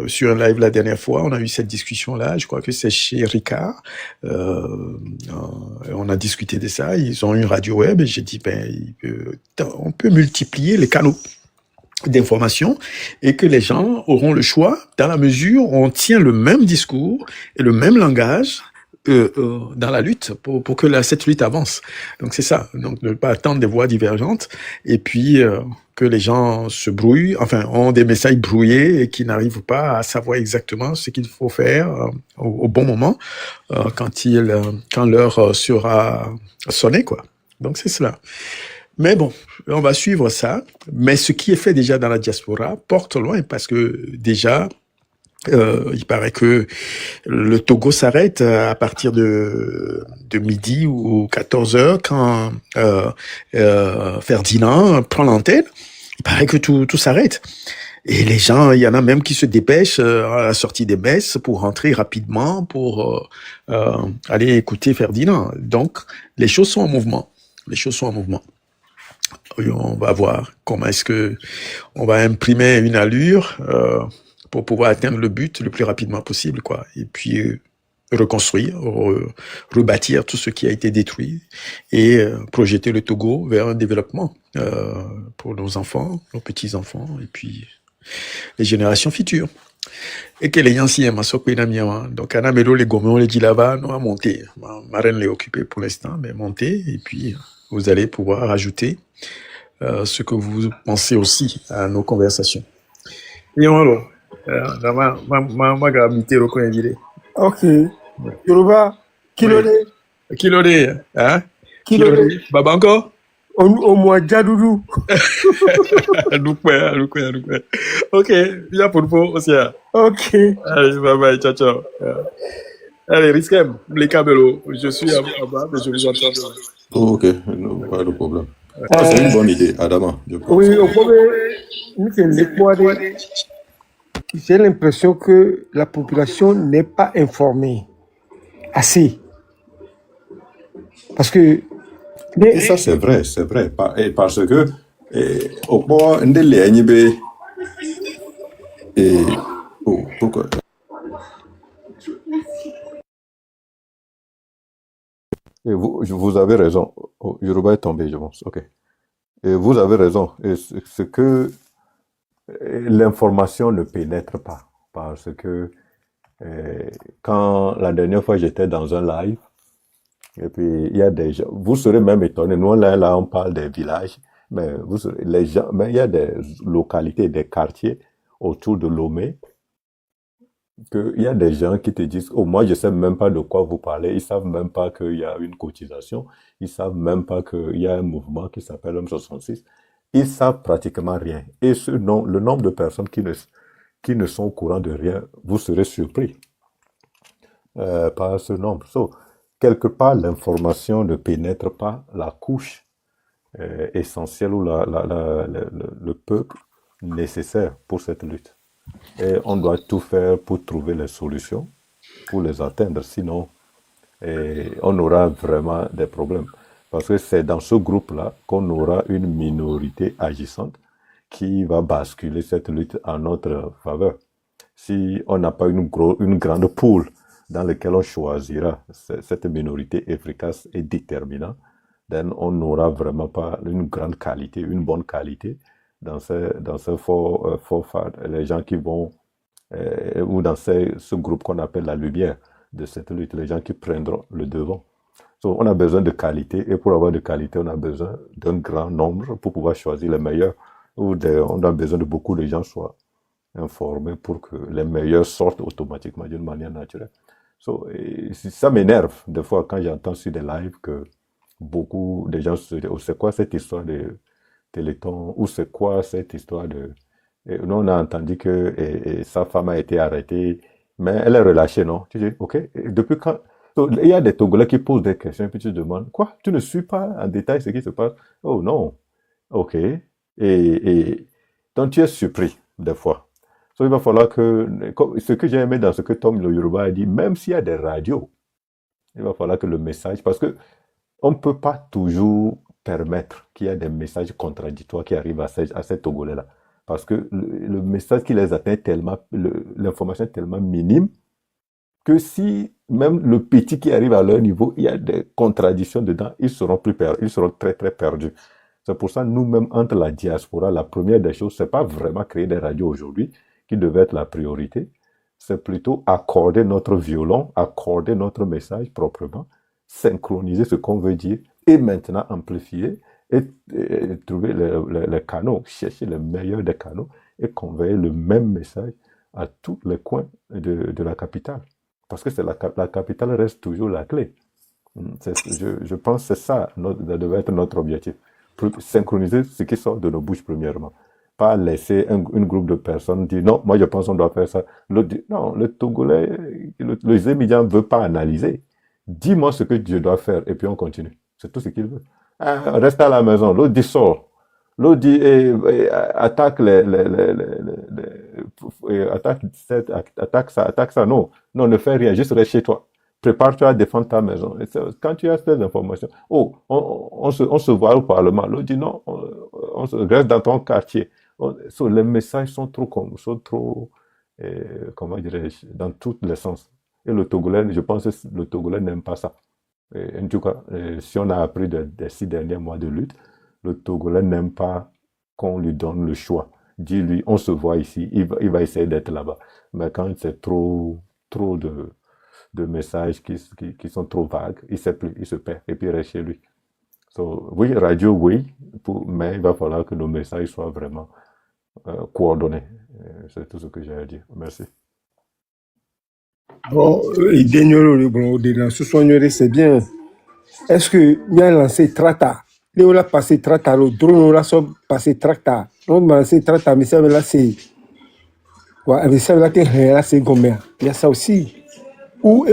sur un live la dernière fois, on a eu cette discussion-là. Je crois que c'est chez Ricard. On a discuté de ça. Ils ont une radio web et j'ai dit on peut multiplier les canaux d'information et que les gens auront le choix dans la mesure où on tient le même discours et le même langage dans la lutte pour que cette lutte avance. Donc c'est ça. Donc ne pas attendre des voix divergentes et puis que les gens se brouillent, enfin ont des messages brouillés et qui n'arrivent pas à savoir exactement ce qu'il faut faire au bon moment quand l'heure sera sonnée, quoi. Donc c'est cela. Mais bon, on va suivre ça. Mais ce qui est fait déjà dans la diaspora porte loin parce que déjà il paraît que le Togo s'arrête à partir de midi ou 14 heures quand Ferdinand prend l'antenne. Il paraît que tout s'arrête. Et les gens, il y en a même qui se dépêchent à la sortie des messes pour rentrer rapidement pour aller écouter Ferdinand. Donc, les choses sont en mouvement. Les choses sont en mouvement. Et on va voir comment est-ce que on va imprimer une allure pour pouvoir atteindre le but le plus rapidement possible, quoi. Et puis reconstruire, rebâtir tout ce qui a été détruit et projeter le Togo vers un développement pour nos enfants, nos petits-enfants et puis les générations futures. Et que les anciens donc Anamelo, les Gomons, les Djilava, nous a monté. Ma reine l'est occupée pour l'instant, mais monté et puis vous allez pouvoir ajouter ce que vous pensez aussi à nos conversations. Et alors, ma gravité reconnaît. Ok. Yoruba, Kilodé, hein? Kilodé. Baba encore? Au moins, Djadoudou. Ok, bien pour le pot aussi. Ok. Allez, bye bye, ciao, ciao. Allez, Riskem, les cabelots. Je suis à bas, mais je vous entends. Ok, non, pas de problème. C'est une bonne idée, Adama. Oui, au premier, j'ai l'impression que la population n'est pas informée assez. Parce que... Et ça, c'est vrai. Et parce que, au point, pourquoi? Et vous avez raison. Oh, Yoruba est tombé, je pense. Ok. Et vous avez raison. Et c'est que l'information ne pénètre pas. Parce que quand la dernière fois j'étais dans un live, et puis il y a des gens, vous serez même étonnés. Nous, là, on parle des villages, mais les gens, mais il y a des localités, des quartiers autour de Lomé, qu'il y a des gens qui te disent, oh, moi, je sais même pas de quoi vous parlez. Ils savent même pas qu'il y a une cotisation. Ils savent même pas qu'il y a un mouvement qui s'appelle M66. Ils savent pratiquement rien. Et le nombre de personnes qui ne sont au courant de rien, vous serez surpris par ce nombre. Quelque part, l'information ne pénètre pas la couche essentielle ou le peuple nécessaire pour cette lutte. Et on doit tout faire pour trouver les solutions, pour les atteindre. Sinon, on aura vraiment des problèmes. Parce que c'est dans ce groupe-là qu'on aura une minorité agissante qui va basculer cette lutte en notre faveur. Si on n'a pas une grande poule dans laquelle on choisira cette minorité efficace et déterminante, then on n'aura vraiment pas une grande qualité, une bonne qualité dans ce fort les gens qui vont, ou dans ce groupe qu'on appelle la lumière de cette lutte, les gens qui prendront le devant. On a besoin de qualité, et pour avoir de qualité, on a besoin d'un grand nombre pour pouvoir choisir les meilleurs, on a besoin de beaucoup de gens soient informés pour que les meilleurs sortent automatiquement d'une manière naturelle. Ça m'énerve des fois quand j'entends sur des lives que beaucoup de gens se disent, oh, c'est quoi cette histoire de Téléthon, ou c'est quoi cette histoire de... Nous, on a entendu que sa femme a été arrêtée, mais elle est relâchée, non? Tu dis, ok, depuis quand... Il y a des Togolais qui posent des questions, et puis tu te demandes, quoi? Tu ne suis pas en détail ce qui se passe? Oh non, ok. Et donc tu es surpris, des fois. Il va falloir que... Ce que j'ai aimé dans ce que Tom le Yoruba a dit, même s'il y a des radios, il va falloir que le message... Parce que on ne peut pas toujours permettre qu'il y ait des messages contradictoires qui arrivent à ces Togolais-là. Parce que le message qui les atteint tellement, l'information est tellement minime que si même le petit qui arrive à leur niveau, il y a des contradictions dedans, ils seront très très perdus. C'est pour ça, nous-mêmes, entre la diaspora, la première des choses, c'est pas vraiment créer des radios aujourd'hui, qui devait être la priorité, c'est plutôt accorder notre violon, accorder notre message proprement, synchroniser ce qu'on veut dire et maintenant amplifier et trouver les canaux, chercher le meilleur des canaux et conveyer le même message à tous les coins de la capitale. Parce que la capitale reste toujours la clé. Je pense que c'est ça, devait être notre objectif. Synchroniser ce qui sort de nos bouches premièrement. Pas laisser un groupe de personnes dire non, moi je pense qu'on doit faire ça. L'autre dit non, le Togolais, le Zémidian ne veut pas analyser. Dis-moi ce que je dois faire et puis on continue. C'est tout ce qu'il veut. Reste à la maison. L'autre dit sort. L'autre dit attaque attaque ça. Non, ne fais rien, juste reste chez toi. Prépare-toi à défendre ta maison. Et quand tu as ces informations, on se voit au Parlement. L'autre dit non, on reste dans ton quartier. Les messages sont trop, comment dirais-je, dans tous les sens. Et le Togolais, je pense que le Togolais n'aime pas ça. Et en tout cas, si on a appris des 6 derniers mois de lutte, le Togolais n'aime pas qu'on lui donne le choix. Dis-lui, on se voit ici, il va essayer d'être là-bas. Mais quand c'est trop de messages qui sont trop vagues, il se perd et puis il reste chez lui. Oui, radio, oui, mais il va falloir que nos messages soient vraiment coordonnés. C'est tout ce que j'ai à dire. Merci. Bon, c'est bien. Est-ce que bien lancé Trata? Léo l'a passé Trata, le drone l'a passé Trata. On m'a lancé Trata, mais ça là c'est. Ouais, mais ça là c'est combien? Il y a ça aussi. Où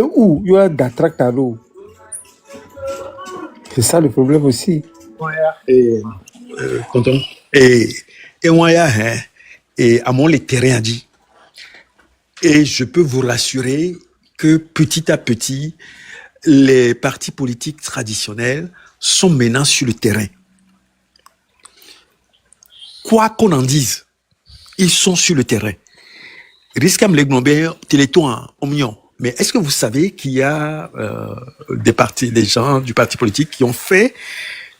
il y a des Trata l'eau. C'est ça le problème aussi. Content. Et moi, et à mon les terrains dit. Et je peux vous rassurer que petit à petit, les partis politiques traditionnels sont maintenant sur le terrain. Quoi qu'on en dise, ils sont sur le terrain. Risquam les Glomber, Téléthon, Omnion. Mais est-ce que vous savez qu'il y a des gens du parti politique qui ont fait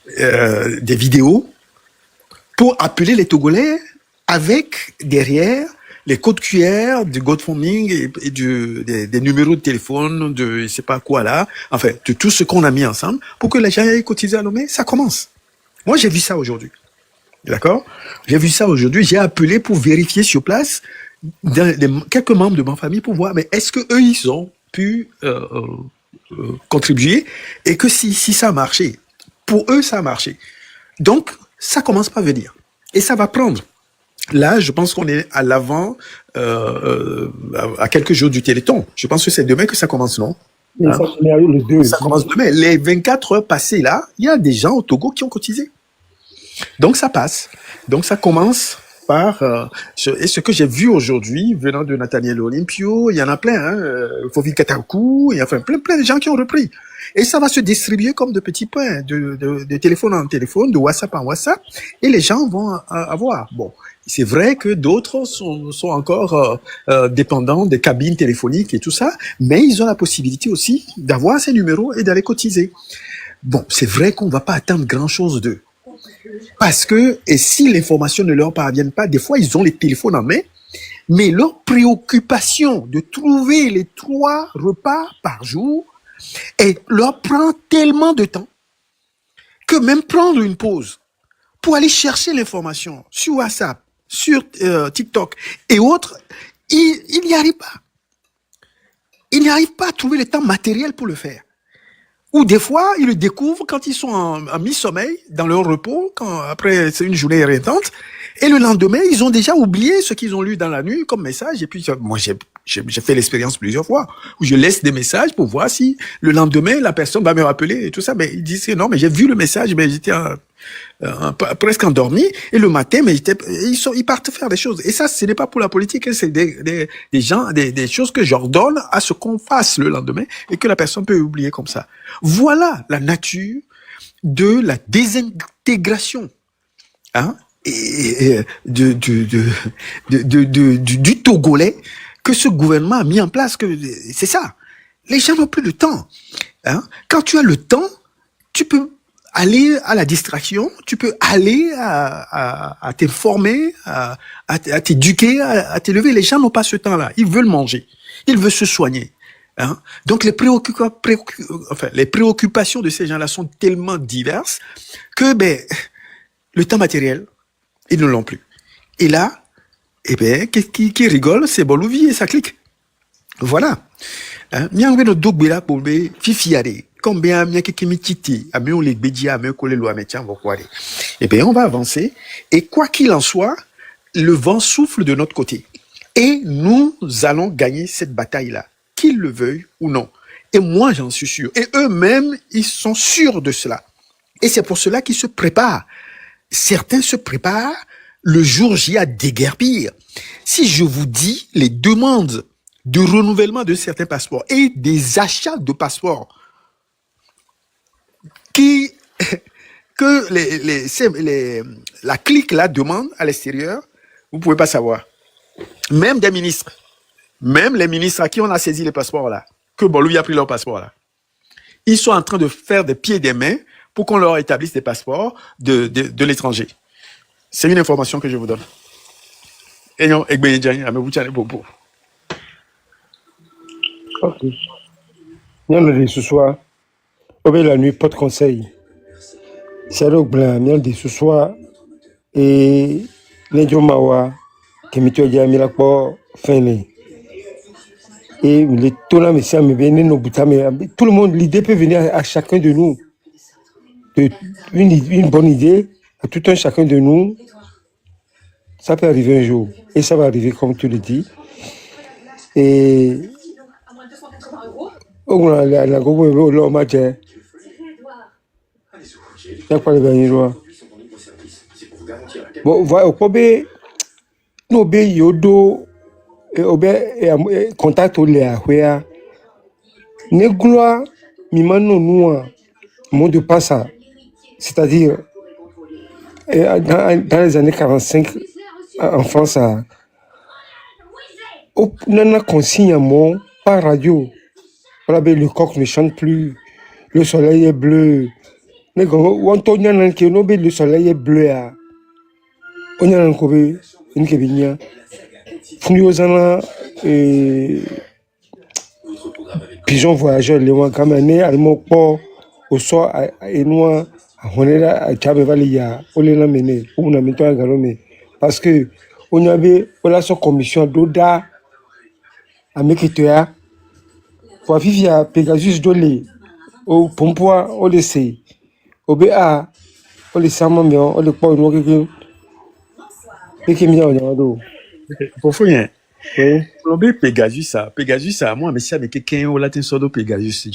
des vidéos pour appeler les Togolais avec derrière les codes QR du GoFundMe et des numéros de téléphone, de je sais pas quoi là, enfin de tout ce qu'on a mis ensemble pour que les gens aient cotisé à Lomé, ça commence. Moi j'ai vu ça aujourd'hui, d'accord? J'ai vu ça aujourd'hui, j'ai appelé pour vérifier sur place quelques membres de ma famille pour voir, mais est-ce que eux ils ont pu contribuer et que si ça a marché, pour eux ça a marché. Donc ça commence par venir et ça va prendre. Là, je pense qu'on est à l'avant, à quelques jours du Téléthon. Je pense que c'est demain que ça commence, non? Ça commence demain. Les 24 heures passées là, il y a des gens au Togo qui ont cotisé. Donc ça passe. Donc ça commence par... et ce que j'ai vu aujourd'hui, venant de Nathaniel Olympio, il y en a plein, hein, Fovi Katakou, il y a plein de gens qui ont repris. Et ça va se distribuer comme de petits pains, de téléphone en téléphone, de WhatsApp en WhatsApp, et les gens vont avoir. Bon, c'est vrai que d'autres sont encore dépendants des cabines téléphoniques et tout ça, mais ils ont la possibilité aussi d'avoir ces numéros et d'aller cotiser. Bon, c'est vrai qu'on va pas attendre grand-chose d'eux. Parce que, et si l'information ne leur parvient pas, des fois ils ont les téléphones en main, mais leur préoccupation de trouver les 3 repas par jour, et leur prend tellement de temps que même prendre une pause pour aller chercher l'information sur WhatsApp, sur TikTok et autres, ils n'y arrivent pas. Ils n'arrivent pas à trouver le temps matériel pour le faire. Ou des fois, ils le découvrent quand ils sont en mi-sommeil, dans leur repos, après c'est une journée éreintante, et le lendemain, ils ont déjà oublié ce qu'ils ont lu dans la nuit comme message. Et puis, moi, j'ai fait l'expérience plusieurs fois, où je laisse des messages pour voir si le lendemain, la personne va me rappeler et tout ça. Mais ils disent non, mais j'ai vu le message, mais j'étais presque endormi. Et le matin, mais ils partent faire des choses. Et ça, ce n'est pas pour la politique, c'est des gens, des choses que j'ordonne à ce qu'on fasse le lendemain et que la personne peut oublier comme ça. Voilà la nature de la désintégration, hein, et du Togolais que ce gouvernement a mis en place. Que c'est ça. Les gens n'ont plus le temps. Hein. Quand tu as le temps, tu peux aller à la distraction, tu peux aller à t'informer, à t'éduquer, à t'élever. Les gens n'ont pas ce temps-là. Ils veulent manger. Ils veulent se soigner. Hein? Donc les préoccupations de ces gens-là sont tellement diverses que le temps matériel, ils ne l'ont plus. Et là, qui rigole, c'est Bolouvi et ça clique. Voilà. Miangwe no dogbela pombe fifiade. Combien mia kekemi ame on les bédia ame kole lo ame tian vokwade. Eh bien, on va avancer. Et quoi qu'il en soit, le vent souffle de notre côté. Et nous allons gagner cette bataille-là, qu'ils le veuillent ou non. Et moi, j'en suis sûr. Et eux-mêmes, ils sont sûrs de cela. Et c'est pour cela qu'ils se préparent. Certains se préparent le jour J à déguerpir. Si je vous dis les demandes de renouvellement de certains passeports et des achats de passeports que la clique là demande à l'extérieur, vous pouvez pas savoir. Même des ministres, même les ministres à qui on a saisi les passeports là, que Bolou a pris leur passeport là, ils sont en train de faire des pieds et des mains pour qu'on leur établisse des passeports de l'étranger. C'est une information que je vous donne. Et non, Ok. Bien ce soir. La nuit, pas de conseil. C'est donc blanc, bien de ce soir. Et les Jomawa, qui me tuent à Milakpo, fin. Et les tournants, mais ça me venait nos boutams. Tout le monde, l'idée peut venir à chacun de nous. Une bonne idée, à tout un chacun de nous. Ça peut arriver un jour. Et ça va arriver, comme tu le dis. Et. On a la gogo le match. Il n'y a pas de bannière. Bon, voilà, nous obé yodo et contact au léa wea. Ne gloire mimano nous mot de passe, c'est-à-dire dans les années 45 en France, on a consigne un mot par radio. Voilà, le coq ne chante plus, le soleil est bleu. Le soleil est bleu. On a un kobe, une kebinia. Funiosana, pigeon voyageur, les mois camané, allemand port, au soir, et noir, on est là, à Tchabevalia, on est là mené, on a mis toi à Galomé. Parce que, on avait, on a son commission d'Oda, à Mekitoya. Pour vivre à Pegasus Dolé, au Pompoa, on le sait, au BA, on le sait, on le croit, on le et qui m'y a en pour rien. oui. L'obé Pegasus, moi, mais si avec quelqu'un au latin sodo Pegasus,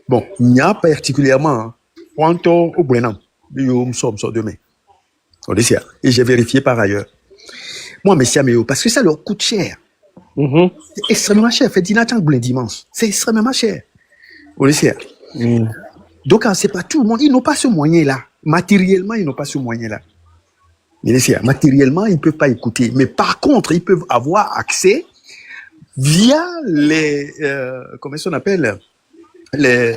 bon, il n'y a pas particulièrement, quanto au Brennan, nous sommes demain. On le sait, et j'ai vérifié par ailleurs. Moi, mais parce que ça leur coûte cher. C'est extrêmement cher. Fait dinatan dimanche. C'est extrêmement cher. Vous le savez. Donc, c'est pas tout le monde. Ils n'ont pas ce moyen-là. Matériellement, ils n'ont pas ce moyen-là. Matériellement, ils ne peuvent pas écouter. Mais par contre, ils peuvent avoir accès via les, comment on appelle, les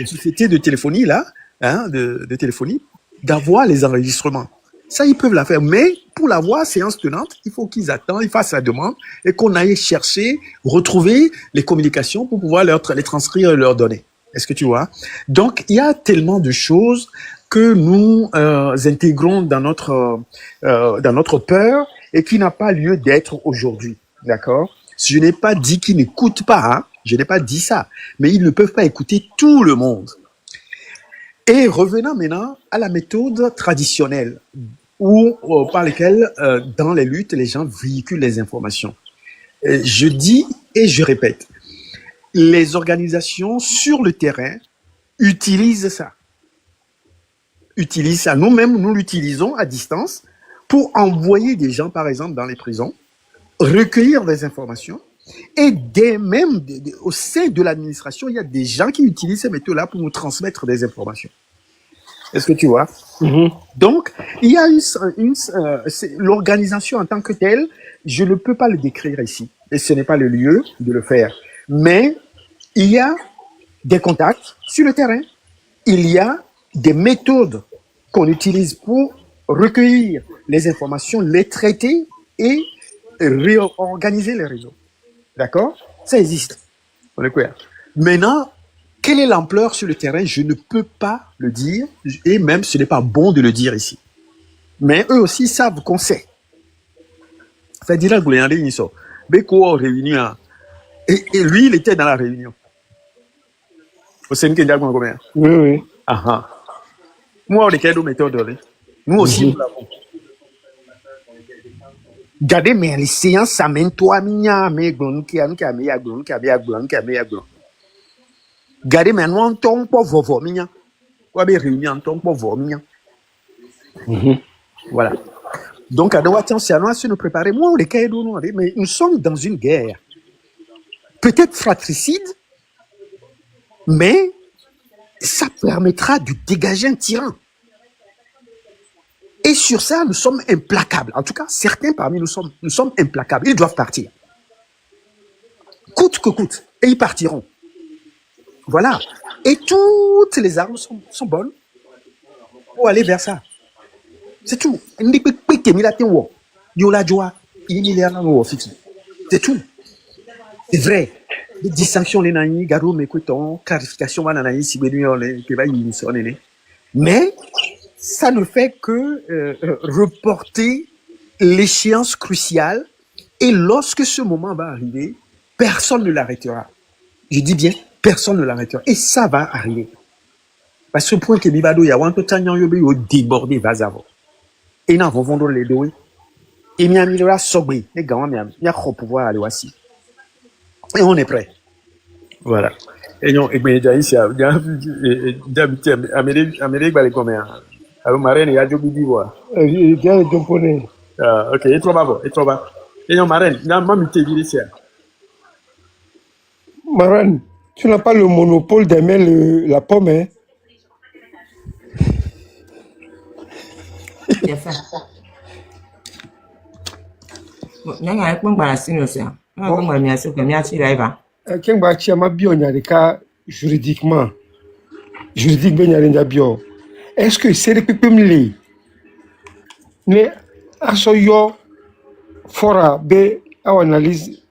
sociétés de téléphonie, là, hein, de téléphonie, d'avoir les enregistrements. Ça, ils peuvent la faire. Mais pour l'avoir, séance tenante, il faut qu'ils attendent, ils fassent la demande et qu'on aille chercher, retrouver les communications pour pouvoir les transcrire et leur donner. Est-ce que tu vois? Donc, il y a tellement de choses que nous intégrons dans notre peur et qui n'a pas lieu d'être aujourd'hui. D'accord? Je n'ai pas dit qu'ils n'écoutent pas, hein? Je n'ai pas dit ça. Mais ils ne peuvent pas écouter tout le monde. Et revenons maintenant à la méthode traditionnelle par laquelle, dans les luttes, les gens véhiculent les informations. Je dis et je répète, les organisations sur le terrain utilisent ça. Nous-mêmes, nous l'utilisons à distance pour envoyer des gens, par exemple, dans les prisons, recueillir des informations. Et même au sein de l'administration, il y a des gens qui utilisent ces méthodes-là pour nous transmettre des informations. Est-ce que tu vois? Donc, il y a l'organisation en tant que telle, je ne peux pas le décrire ici. Et ce n'est pas le lieu de le faire. Mais il y a des contacts sur le terrain. Il y a des méthodes qu'on utilise pour recueillir les informations, les traiter et réorganiser les réseaux. D'accord? Ça existe. On est clair. Maintenant, quelle est l'ampleur sur le terrain? Je ne peux pas le dire, et même ce n'est pas bon de le dire ici. Mais eux aussi savent qu'on sait. Fait dire réunion. Et lui, il était dans la réunion. Au Sénégal, combien? Oui, oui. Ah. Moi, on est quelle méthode? Nous aussi, nous l'avons. Gardez, mais les séances, ça mène toi, minya, mais glon, qui a glon. Gardez, mais nous, on tombe pas vovo, minya. Ou bien réunion, on tombe pas vovo, minya. Voilà. Donc, à devoir tiens, c'est à nous de nous préparer. Moi, on est quelle mais nous sommes dans une guerre. Peut-être fratricide, mais ça permettra de dégager un tyran. Et sur ça, nous sommes implacables. En tout cas, certains parmi nous sommes implacables. Ils doivent partir. Coûte que coûte. Et ils partiront. Voilà. Et toutes les armes sont bonnes pour aller vers ça. C'est tout. C'est tout. C'est vrai. Les distinctions, les nani, garo, mekouton, clarification, mais ça ne fait que reporter l'échéance cruciale. Et lorsque ce moment va arriver, personne ne l'arrêtera. Je dis bien, personne ne l'arrêtera. Et ça va arriver. Parce que point que Bibado, il y a un peu de temps, il y a débordé, vas avant. Et nous avons vendu les deux. Et nous avons sobé. Les gars, nous avons pouvoir aller aussi. Et on est prêt. Voilà. Et non, et bien, ici, d'habitude, Amérique, va les combien? Alors, marraine, il y a du bidivois. Il y a des japonais. Ah, ok, et trop bas. Et non, marraine, il y a même été dit ici. Maran, tu n'as pas le monopole d'aimer la pomme, hein? J'ai faim. Il y a un peu de balancine aussi. Il y a un peu de balancine qui est assez là. Quand tu as bien il y a des cas juridiquement. Juridiquement, il y a des bio. Est-ce que c'est le PPML? Mais à ce yo fora be à analyse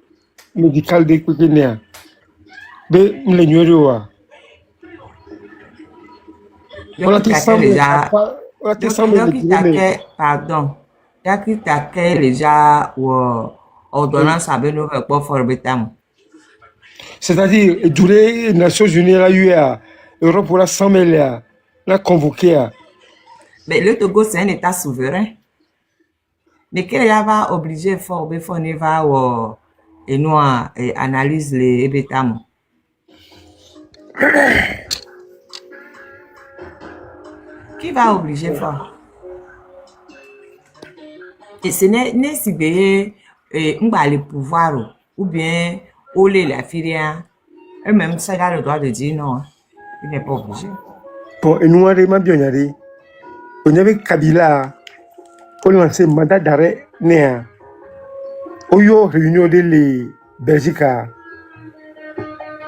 médicale des PPML. Be m'l'ignorer. On a été pardon. Il y a qui t'a déjà ordonnance à venir pour faire le temps. C'est-à-dire, durée les Nations Unies, la UEA, l'Europe pour la 100 000, la convoquée. Mais le Togo, c'est un État souverain. Mais quel va obliger fort, on va et nous analyse les ébétams. Qui va obliger fort? Et ce n'est si bien on va le pouvoir ou bien Olé la fille, eux-mêmes, ça a le droit de dire non. Il n'est pas obligé. Bon, et nous, on a bien allé. On avait Kabila, on a lancé mandat d'arrêt néa. Oyo réunion de les Belgique.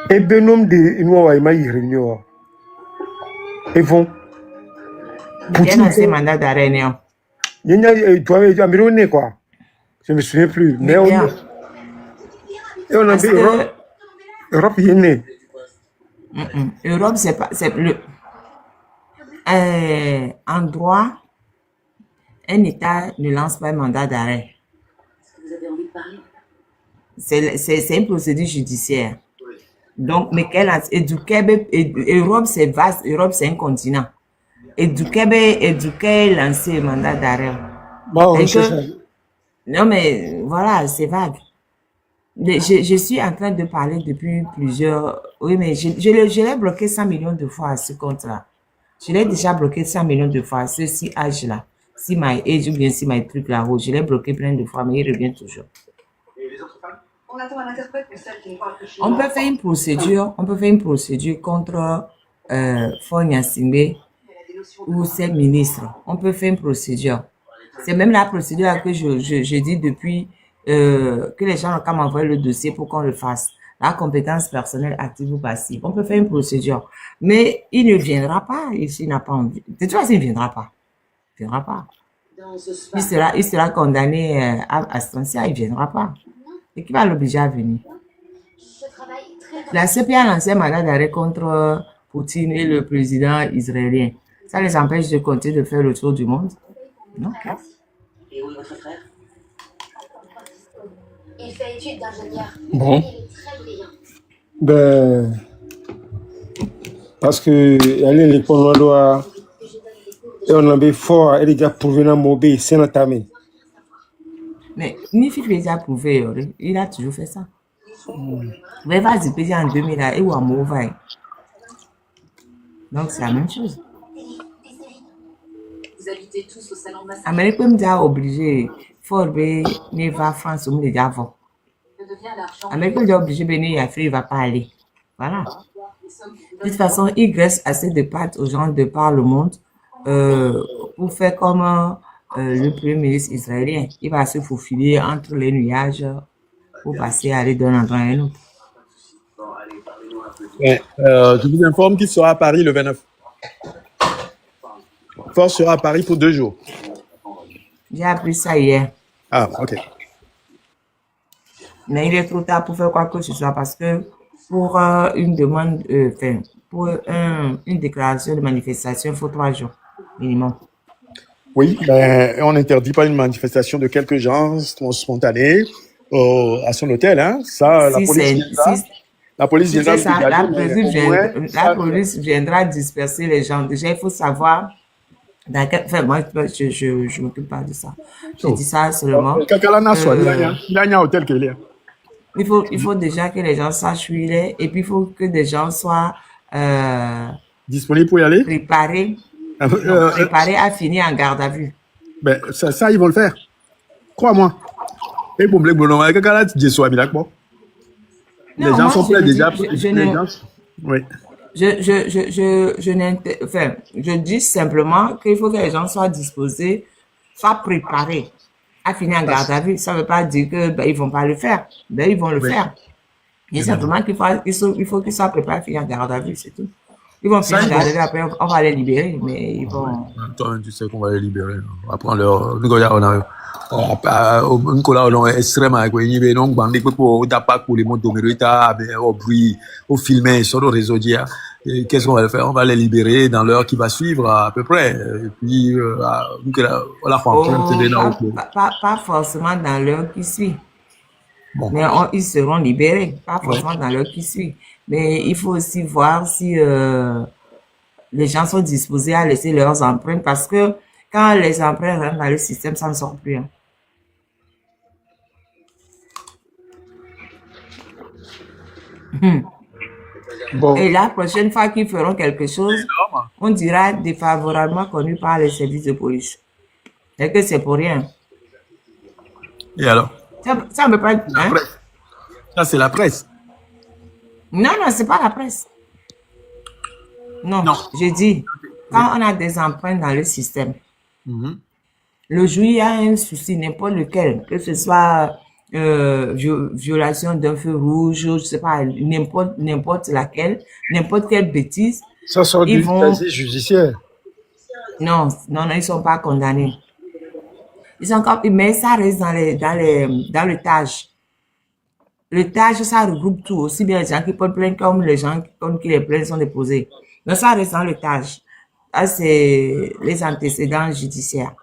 Et Benom de nous a eu réunion. Et bon. Il y a lancé mandat d'arrêt néa. Il y a un quoi. Je ne me souviens plus. Mais et on a vu Europe est née. Europe, c'est pas. C'est le. En droit, un État ne lance pas un mandat d'arrêt. C'est une procédure judiciaire. Donc, mais Europe, c'est vaste. Europe, c'est un continent. Et du Québec, lancer un mandat d'arrêt. Bon, non, mais voilà, c'est vague. Je suis en train de parler depuis plusieurs... Oui, mais je l'ai bloqué 100 millions de fois à ce compte-là. Je l'ai déjà bloqué 100 millions de fois à ce si âge-là. Si my age ou bien si my truc là-haut. Je l'ai bloqué plein de fois, mais il revient toujours. On peut faire une procédure contre Fonia Simbe ou ses ministres. On peut faire une procédure. C'est même la procédure que je dis depuis... que les gens ont qu'à m'envoyer le dossier pour qu'on le fasse. la compétence personnelle active ou passive. On peut faire une procédure. Mais il ne viendra pas s'il n'a pas envie. De toute façon, il ne viendra pas. Il ne viendra pas. Il sera condamné à abstention, il ne viendra pas. Et qui va l'obliger à venir? La CPI a lancé un mandat d'arrêt contre Poutine et le président israélien. Ça les empêche de continuer de faire le tour du monde? Non. Et où est votre frère? Il fait études d'ingénieur. Bon. Il est très brillant. Ben, parce que aller l'école doit et on avait fort et déjà prouvé dans mobile c'est notamment. Mais Nifi déjà prouvé, il a toujours fait ça. Mais vas-y, payer en 2000 et ou en mauvais. Donc c'est la même chose. Vous habitez tous au salon de massage. Amérique peut me dire obligé. Faut ne va France ou déjà avant. Que devient l'argent? Amérique peut me dire obligé venir Afrique, il va pas aller. Voilà. De toute façon, il graisse assez de pattes aux gens de par le monde pour faire comme le premier ministre israélien. Il va se faufiler entre les nuages pour passer à aller d'un endroit à un autre. Ouais, je vous informe qu'il sera à Paris le 29. Force sera à Paris pour 2 jours. J'ai appris ça hier. Ah, ok. Mais il est trop tard pour faire quoi que ce soit parce que pour une demande, pour une déclaration de manifestation, il faut 3 jours minimum. Oui, ben, on n'interdit pas une manifestation de quelques gens spontanés à son hôtel. Hein. Ça, la Si police c'est viendra. si, La police si viendra c'est le ça, la dégager, mais police, au moins, la ça, police viendra disperser les gens. Déjà, il faut savoir dans quel, enfin, moi, je m'occupe pas de ça. Je dis ça seulement. Kakalana soit, Euh, il a un hôtel qu'il est. il faut déjà que les gens sachent où il est et puis il faut que des gens soient Disponible pour y aller? préparés, non, préparés à finir en garde à vue. Ben, ça, ils vont le faire. Crois-moi. Et pour me dire, Kakala, tu soit bien, bon. Les Non, gens moi, sont je prêts dis, déjà. je Les ne, gens, oui. enfin, je dis simplement qu'il faut que les gens soient disposés, soient préparés à finir en garde à vue. Ça ne veut pas dire que ben, ils vont pas le faire. Ben, ils vont le Oui. faire. Mais simplement qu'il faut qu'ils soient préparés à finir en garde à vue, c'est tout. Ils vont Ça, finir en ils garde à vont. vue, après on va les libérer, mais ils vont. Toi, tu sais qu'on va les libérer. Après, Nicolas, on a extrêmement, quoi. Il y a non, bandit, pour d'après pour les mots de au bruit, au filmer sur le réseau d'hier. Qu'est-ce qu'on va faire? On va les libérer dans l'heure qui va suivre, à peu près. Et puis, voilà, Oh, pas forcément dans l'heure qui suit. bon. Mais ils seront libérés, pas Ouais. forcément dans l'heure qui suit. Mais il faut aussi voir si les gens sont disposés à laisser leurs empreintes parce que quand les empreintes rentrent dans le système, ça ne sort plus. Hein. Bon, Et la prochaine fois qu'ils feront quelque chose, on dira défavorablement connu par les services de police. Et que c'est pour rien. Et alors? Ça ne peut pas être. La Hein? presse. Ça, c'est la presse. Non, non, c'est pas la presse. Non, Non. je dis, quand on a des empreintes dans le système, Mhm. le jour où il y a un souci, n'importe lequel, que ce soit violation d'un feu rouge, je sais pas, n'importe laquelle, n'importe quelle bêtise, ça sort ils du vont, casier judiciaire. non, non, non, ils sont pas condamnés. Ils sont encore, mais ça reste dans le TAJ. Le TAJ, ça regroupe tout, aussi bien les gens qui portent plainte comme les gens comme qui les plaintes sont déposées. Donc ça reste dans le TAJ. Ça, c'est les antécédents judiciaires.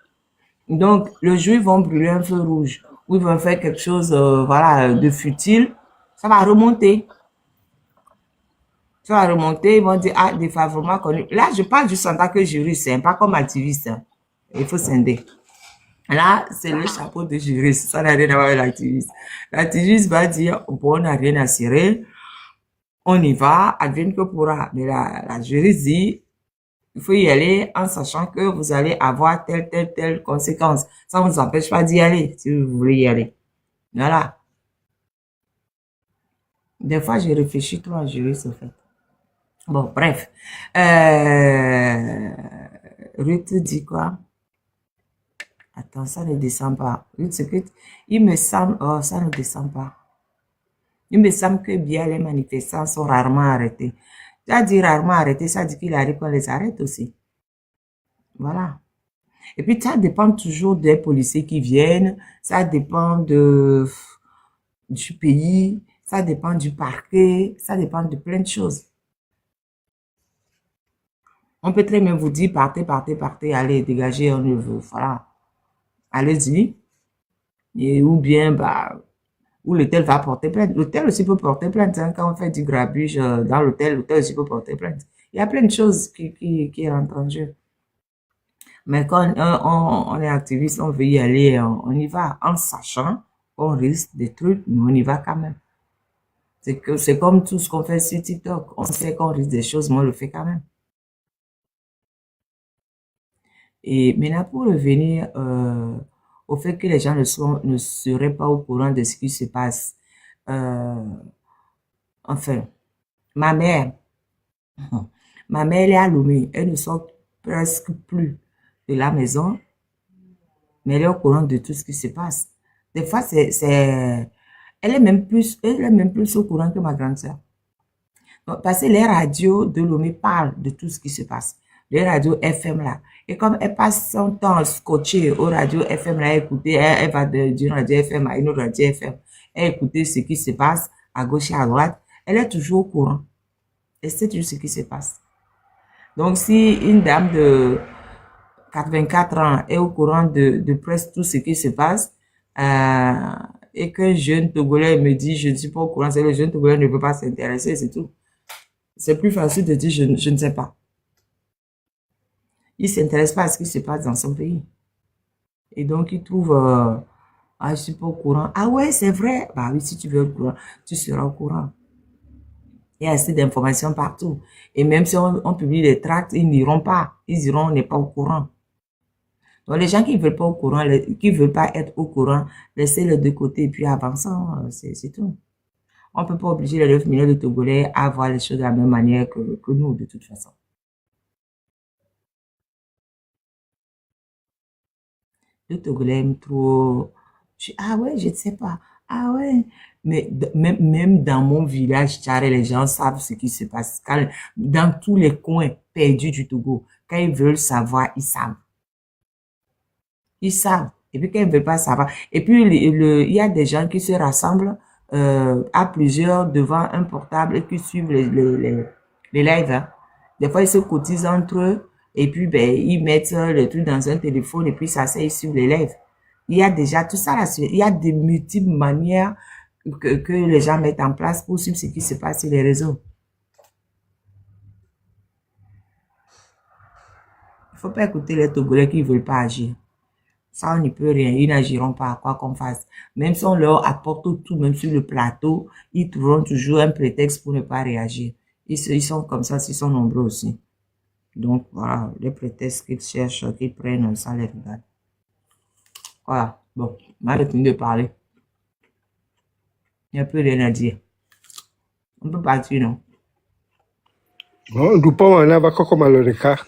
Donc, le jour où ils vont brûler un feu rouge, ou ils vont faire quelque chose, voilà, de futile, ça va remonter. Ça va remonter, ils vont dire, ah, défavorablement connu. Là, je parle juste en tant que juriste, hein, pas comme activiste. Hein. Il faut scinder. Là, c'est le chapeau de juriste. Ça n'a rien à voir avec l'activiste. L'activiste va dire, bon, on n'a rien à cirer. On y va, advienne que pourra. Mais la juriste dit, il faut y aller en sachant que vous allez avoir telle conséquence. Ça ne vous empêche pas d'y aller, si vous voulez y aller. Voilà. Des fois, je réfléchis trop à juriste, en fait. Bon, bref. Ruth dit quoi? Attends, ça ne descend pas. Ruth, c'est que, il me semble, oh, ça ne descend pas. Il me semble que bien les manifestants sont rarement arrêtés. Tu as dit rarement arrêtés, ça dit qu'il arrive qu'on les arrête aussi. Voilà. Et puis, ça dépend toujours des policiers qui viennent, ça dépend du pays, ça dépend du parquet, ça dépend de plein de choses. On peut très bien vous dire, partez, partez, partez, allez, dégagez, on ne veut, voilà. Allez-y. Et ou bien, bah, ou l'hôtel va porter plainte. L'hôtel aussi peut porter plainte, hein, quand on fait du grabuge dans l'hôtel, l'hôtel aussi peut porter plainte. Il y a plein de choses qui rentrent en jeu. Mais quand on est activiste, on veut y aller, on y va en sachant qu'on risque des trucs, mais on y va quand même. C'est comme tout ce qu'on fait sur TikTok. On sait qu'on risque des choses, mais on le fait quand même. Et maintenant, pour revenir au fait que les gens ne seraient pas au courant de ce qui se passe. Enfin, ma mère, elle est à Lomé. Elle ne sort presque plus de la maison, mais elle est au courant de tout ce qui se passe. Des fois, elle est même plus au courant que ma grande sœur. Parce que les radios de Lomé parlent de tout ce qui se passe. Les radios FM là. Et comme elle passe son temps scotchée aux radios FM là, écouter, elle va d'une radio FM à une autre radio FM, elle écouter ce qui se passe à gauche et à droite, elle est toujours au courant. Elle sait toujours ce qui se passe. Donc, si une dame de 84 ans est au courant de presque tout ce qui se passe, et qu'un jeune Togolais me dit, je ne suis pas au courant, c'est le jeune Togolais ne peut pas s'intéresser, c'est tout. C'est plus facile de dire, je ne sais pas. Il ne s'intéresse pas à ce qui se passe dans son pays. Et donc, il trouve, je ne suis pas au courant. Ah ouais, c'est vrai. Bah oui, si tu veux au courant, tu seras au courant. Il y a assez d'informations partout. Et même si on publie des tracts, ils n'iront pas. Ils diront, on n'est pas au courant. Donc, les gens qui ne veulent pas au courant, qui ne veulent pas être au courant, laissez-les de côté et puis avançons, c'est tout. On ne peut pas obliger les 9 millions de Togolais à voir les choses de la même manière que nous, de toute façon. Le Togolais aime trop. Ah ouais, je ne sais pas. Ah ouais. Mais même dans mon village, les gens savent ce qui se passe. Dans tous les coins perdus du Togo, quand ils veulent savoir, ils savent. Ils savent. Et puis quand ils ne veulent pas savoir. Et puis il y a des gens qui se rassemblent à plusieurs devant un portable et qui suivent les lives. Hein. Des fois, ils se cotisent entre eux. Et puis, ils mettent le truc dans un téléphone et puis ça s'est sur les lèvres. Il y a déjà tout ça là. Il y a des multiples manières que les gens mettent en place pour suivre ce qui se passe sur les réseaux. Il ne faut pas écouter les Togolais qui ne veulent pas agir. Ça, on n'y peut rien. Ils n'agiront pas, quoi qu'on fasse. Même si on leur apporte tout, même sur le plateau, ils trouveront toujours un prétexte pour ne pas réagir. Ils sont comme ça, ils sont nombreux aussi. Donc, voilà, les prétextes qu'ils cherchent, qu'ils prennent, ça les regarde. Voilà, bon, on a fini de parler. Il n'y a plus rien à dire. On peut partir, non? Bon, du pas, on va comme à le cas.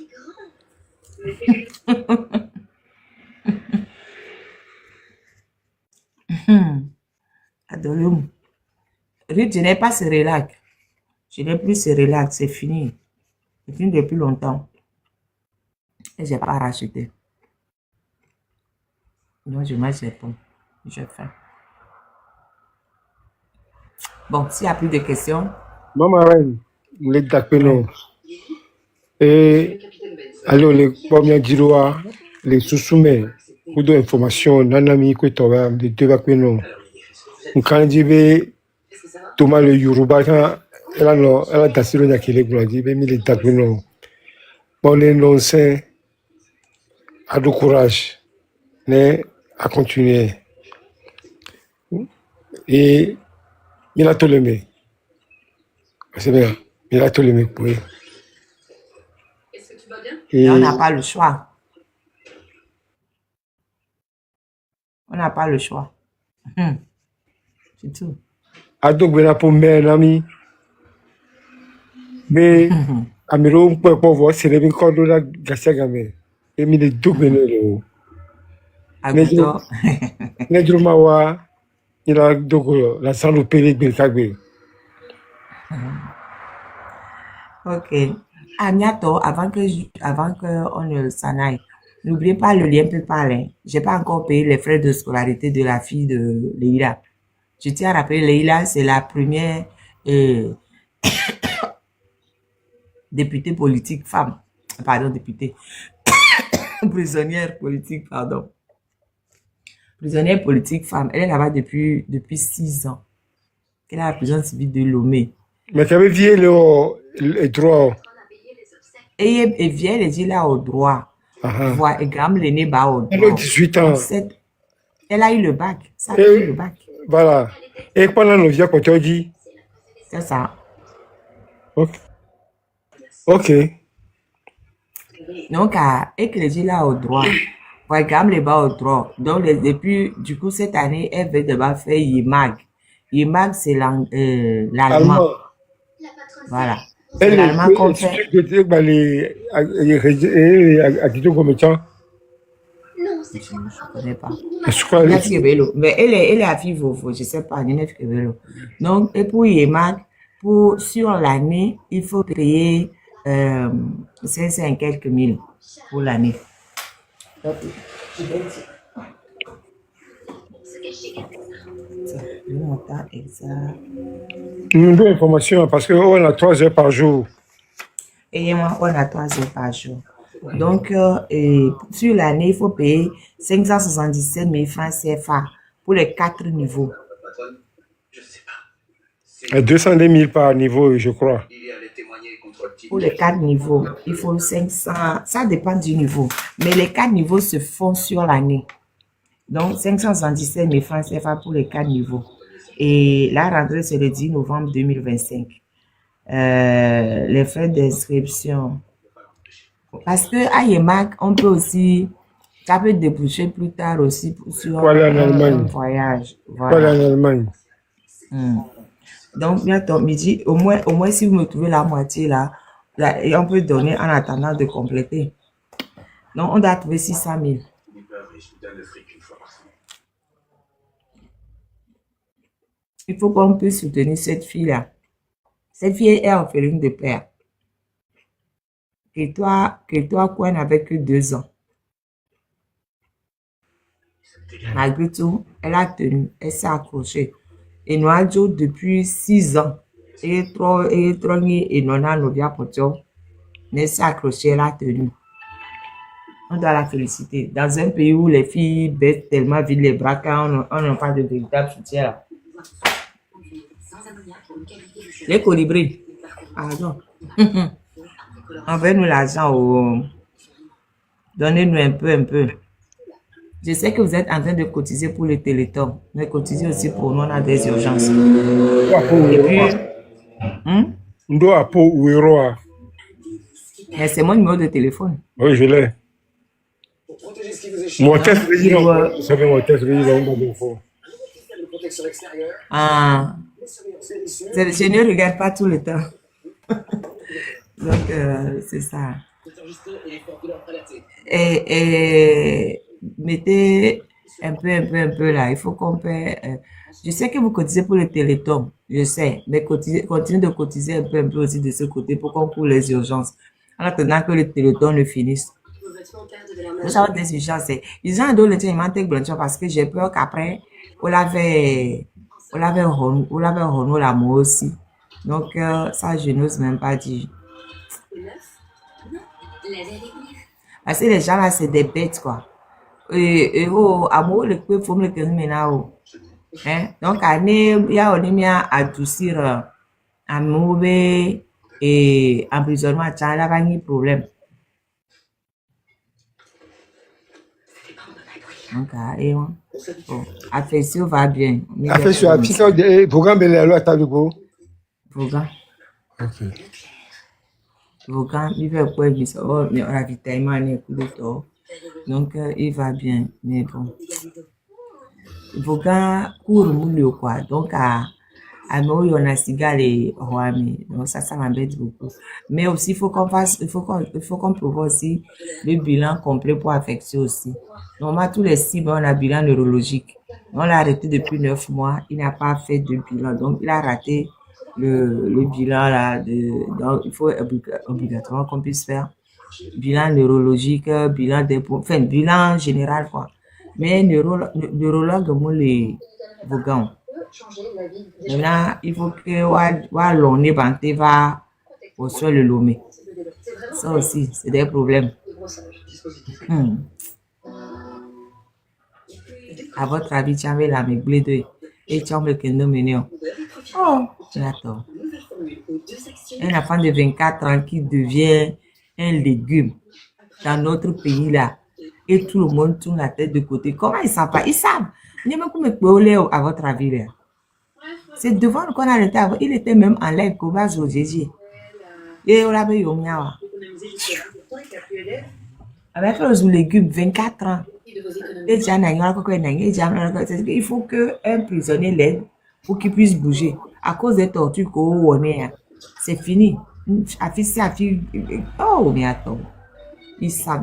Adolum. Ruth, je n'ai pas ce relax. Je n'ai plus ce relax, c'est fini. C'est fini depuis longtemps. Et je n'ai pas racheté. Non, je mange les pommes. J'ai faim. Bon, s'il n'y a plus de questions. Maman Reine, les Dakpeno. Et alors, les premiers Giroa, les sous-soumets, ou d'informations, Nanami, Kwetoba, de Tebakpeno. Quand je vais Thomas le Yoruba, elle a tassé le Nakele, mais les Dakpeno. Bon, les non-sains, à du courage, mais à continuer. Et il a tout aimé. C'est bien, il a tout aimé pour eux. Est-ce que tu vas bien? Et On n'a pas le choix. On n'a pas le choix. C'est tout. Adok Bena pour mes amis. Mais Amiro, on peut pas voir, c'est le même corps de la Gassagame. Et mis les deux Benelo. Agudo. Nedrumawa, Il a donc la salle opérée Belkagbe. Ok. Agnato, avant que on ne s'en aille, n'oubliez pas le lien PayPal. Hein. J'ai pas encore payé les frais de scolarité de la fille de Leïla. Je tiens à rappeler, Leïla, c'est la première députée politique femme. Pardon, députée. Prisonnière politique, pardon. Prisonnière politique femme. Elle est là-bas depuis 6 ans. Elle est à la prison civile de Lomé. Mais tu avais vu le droit. Et vient les dire là au droit. Voir Gram l'aîné bas au droit. Elle a 18 ans. Elle a eu le bac. Ça a eu le bac. Voilà. Et pendant le vieux côté, on dit. C'est ça. Ok. Donc, et que les dit là au droit. Voir Gram les bas au droit. Donc, depuis, du coup, cette année, elle veut d'abord faire YIMAG. YIMAG, c'est l'allemand. Voilà. Elle est l'allemand qu'on fait. Non, je ne connais pas. Mais elle est à Vivo, je ne sais pas, donc, et pour YIMAG, sur l'année, il faut payer 500 et quelques mille pour l'année. Le montant exact. Nous avons information parce qu'on a 3 heures par jour. Et moi, on a 3 heures par jour. Donc, sur l'année, il faut payer 577 000 francs CFA pour les 4 niveaux. 202 000 par niveau, je crois. Pour les 4 niveaux, il faut 500. Ça dépend du niveau. Mais les 4 niveaux se font sur l'année. Donc, 577 000 francs CFA pour les 4 niveaux. Et la rentrée, c'est le 10 novembre 2025. Les frais d'inscription. Parce que à YIMAG, on peut aussi, ça peut déboucher plus tard aussi sur un voyage. Voilà. En Allemagne. Donc, bientôt midi, au moins si vous me trouvez la moitié là, et on peut donner en attendant de compléter. Donc, on doit trouver 600 000. Il faut qu'on puisse soutenir cette fille-là. Cette fille est orpheline de père. Et toi, quoi, n'avait que 2 ans. Malgré tout, elle a tenu, elle s'est accrochée. Et Noadjo, depuis 6 ans, et non a novia potio, elle s'est accrochée, elle a tenu. On doit la féliciter. Dans un pays où les filles baissent tellement vite les bras quand on n'a pas de véritable soutien. Les colibris. Pardon. Envoyez-nous l'argent. Donnez-nous un peu. Je sais que vous êtes en train de cotiser pour le Téléthon, mais cotisez aussi pour nous, on a des urgences. Et puis, mais c'est mon numéro de téléphone. Oui, je l'ai. Mon test, je ne regarde pas tout le temps. Donc, c'est ça. Et mettez un peu là. Il faut qu'on paie. Je sais que vous cotisez pour le Téléthon. Je sais. Mais continuez de cotiser un peu aussi de ce côté pour qu'on couvre les urgences. En attendant que le Téléthon ne finisse. Vous avez des urgences. Ils ont donné le manque blanchard parce que j'ai peur qu'après, on l'avait renou la mort aussi. Donc, ça, je n'ose même pas dire. Parce que les gens là, c'est des bêtes, quoi. Et amour, le peu, faut me le connaître maintenant. Donc, il y a un adoucir amour et emprisonnement, il y a un problème. Donc, affection va bien. Affection, programme est là, à Talugo. Programme. Ok. Programme, il va quoi, mais ravitaillement, donc, il va bien, mais bon. Programme court, quoi. Donc, Ah, mais oui, on a cigare et Roami. Donc, ça m'embête beaucoup. Mais aussi, il faut qu'on prévoie aussi le bilan complet pour affecter aussi. Normalement, tous les 6 mois, on a bilan neurologique. On l'a arrêté depuis 9 mois. Il n'a pas fait de bilan. Donc, il a raté le bilan là. Donc, il faut obligatoirement qu'on puisse faire bilan neurologique, bilan général, quoi. Mais neurologue, moi, les Vogons. Maintenant, il faut que l'on va au sol le lomé. Ça aussi, c'est des problèmes. À votre avis, tu avais la méglé et tu as me mignon. Oh, tu as tort. Un enfant de 24 ans qui devient un légume dans notre pays là, et tout le monde tourne la tête de côté. Comment ils savent pas? Ils savent. À votre avis là. C'est devant nous qu'on a arrêté avant. Il était même en live comme ça au Jésus. Et on l'avait eu au miawa. Avec les légumes, 24 ans. Et il faut qu'un prisonnier l'aide pour qu'il puisse bouger. À cause des tortues qu'on est, c'est fini. Oh, mais attends. Ils savent.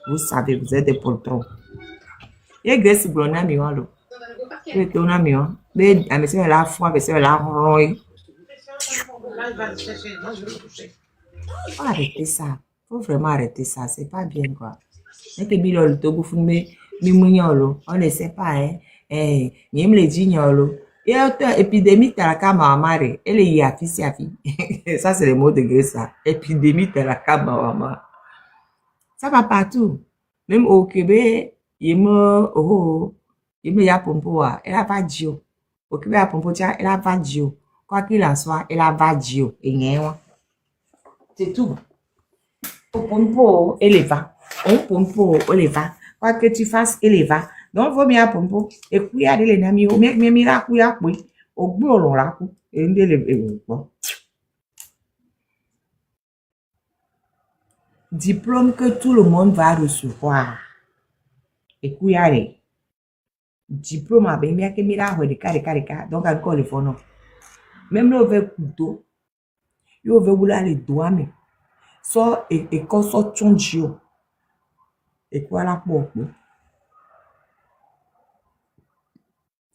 Vous savez, vous êtes des poltrons. Et Grace Blona Miwalo. Et Tona Miwa. Mais à monsieur la foi, monsieur la roy. Faut arrêter ça. Faut vraiment arrêter ça. C'est pas bien, quoi. Et que Bilo le Togo Fumé, Mimouniolo. On ne sait pas, hein. Niem le Gignolo. Et épidémie t'as la camarade. Elle est yafi. Ça, c'est le mot de Grace, ça. Épidémie t'as la camarade. Ça va partout. Même au Québec, il me ya pompo, elle a pas Dio. Au Québec, à pompo, elle a pas Dio. Quoi qu'il en soit, elle a pas Dio. C'est tout. Au pompo, elle va. Au pompo, elle va. Quoi que tu fasses, elle va. Donc, vaut mieux à pompo. Et puis, il y a des amis, mais miracle, au bout, on l'a coup. Et bon. Diplôme que tout le monde va recevoir. Et puis, allez. Diplôme à bien que miracle de carré. Donc, encore le fond, non. Même le avec couteau, il veut vouloir les doigts, mais. So, et qu'on sort ton Dieu. Et quoi la pour?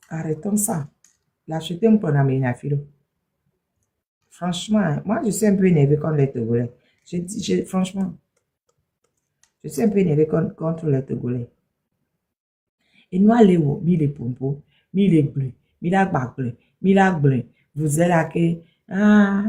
Arrêtons ça. L'acheter un peu dans mes affaires. Franchement, moi, je suis un peu énervé contre les Togolais. Franchement. Je suis un peu énervé contre les Togolais. Et nous allons, les pompos, les bleus, la bacle, la bleu. Vous êtes là que, à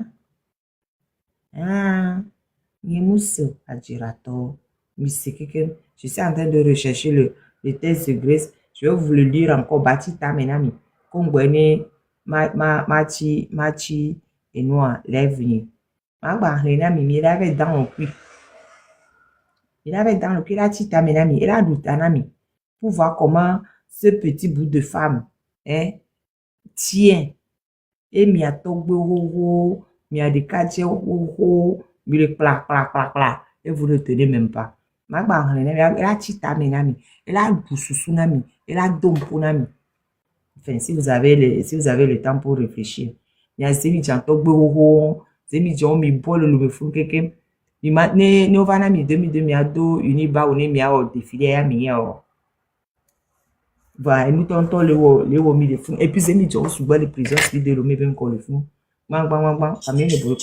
Girato, je suis en train de rechercher le test de Grace. Je vais vous le lire encore, Batita, menami. Kongwene, machi, et noir, lève-ni. Il avait dans le puits. Il avait dans le puits, la tita, menami, il a douté un ami. Pour voir comment ce petit bout de femme tient. Et mi a togbo, mi a des quartiers, mi le clac. Et vous ne tenez même pas. Elle a tita menami, elle a tsunami, elle a domponami. Enfin, si vous avez le temps pour réfléchir. Il y a ces gens togbo, ces gens mi bol le fou quelqu'un. Il m'a ne va mi demi a do uniba ou ne mi a défilé à mi a. Voilà, nous tentons les womis de fond. Et puis, c'est mis sur les prisons, c'est de l'homme même qu'on le fond. Bang, ça mène le boulot.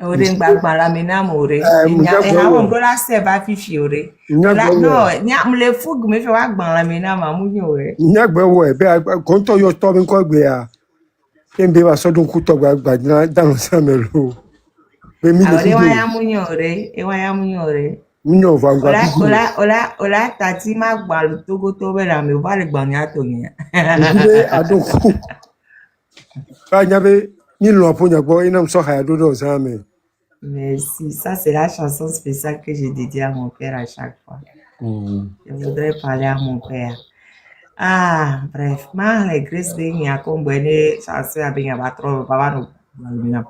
Ore gbagba la menam ore. On go la se va fifi ore. Non, me le fou me fait wa gban la menam amu ore. Nyagbe wo e be kon to yo to mi ko gbe ya. Et bien, va sortir un coup de dans le samelo. Mais mi Alors, le ewa vidéo. ya munyore, ewa ya munyore. Mino va ngwa Ola, tati ma gbalu togo tobe la me va le gbanya to nya. vidéo. A donc coup. Quand il y avait ni l'emploi, il y a quoi, il y a un sort à deux dans ça, mais. Merci, ça c'est la chanson spéciale que j'ai dédiée à mon père à chaque fois. Je voudrais parler à mon père. Ah, bref, ma les Grace ben ya kombene chanson ya ben ya batro baba no.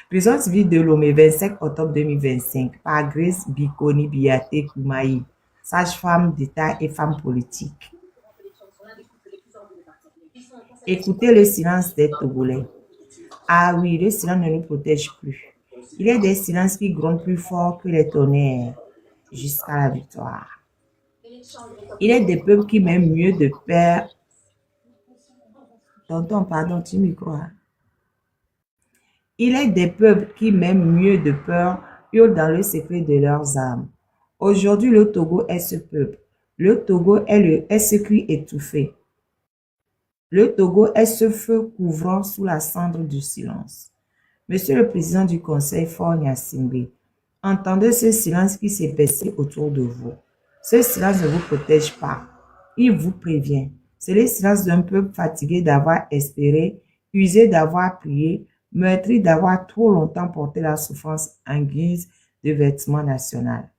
Prison civile de Lomé, 25 octobre 2025, par Grace Bikoni Biate Koumaï, sage-femme d'État et femme politique. Écoutez le silence des Togolais. Ah oui, le silence ne nous protège plus. Il y a des silences qui grondent plus fort que les tonnerres jusqu'à la victoire. Il y a des peuples qui m'aiment mieux de peur. Tonton, pardon, tu m'y crois. Il est des peuples qui m'aiment mieux de peur, hurlent dans le secret de leurs âmes. Aujourd'hui, le Togo est ce peuple. Le Togo est ce cri étouffé. Le Togo est ce feu couvrant sous la cendre du silence. Monsieur le Président du Conseil, Faure Gnassingbé, entendez ce silence qui s'épaissit autour de vous. Ce silence ne vous protège pas. Il vous prévient. C'est le silence d'un peuple fatigué d'avoir espéré, usé d'avoir prié, meurtri d'avoir trop longtemps porté la souffrance en guise de vêtement national.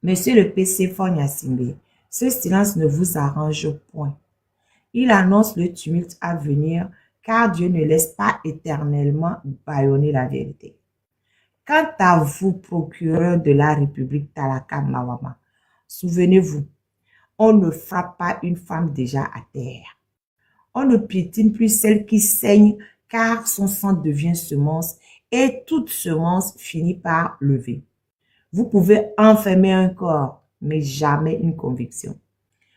Monsieur le PC Faure Gnassingbé, ce silence ne vous arrange point. Il annonce le tumulte à venir, car Dieu ne laisse pas éternellement bâillonner la vérité. Quant à vous, procureur de la République Talaka Mawama, souvenez-vous, on ne frappe pas une femme déjà à terre. On ne piétine plus celle qui saigne, car son sang devient semence et toute semence finit par lever. Vous pouvez enfermer un corps, mais jamais une conviction.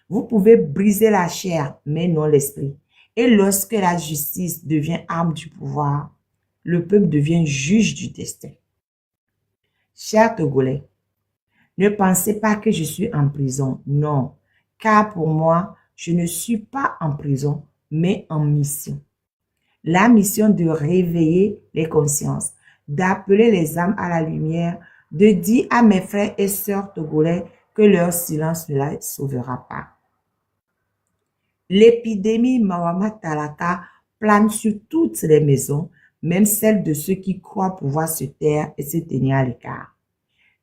Vous pouvez briser la chair, mais non l'esprit. Et lorsque la justice devient arme du pouvoir, le peuple devient juge du destin. Chers Togolais, ne pensez pas que je suis en prison. Non, car pour moi, je ne suis pas en prison, mais en mission. La mission de réveiller les consciences, d'appeler les âmes à la lumière, de dire à mes frères et sœurs togolais que leur silence ne la sauvera pas. L'épidémie Mawama Talaka plane sur toutes les maisons, même celles de ceux qui croient pouvoir se taire et se tenir à l'écart.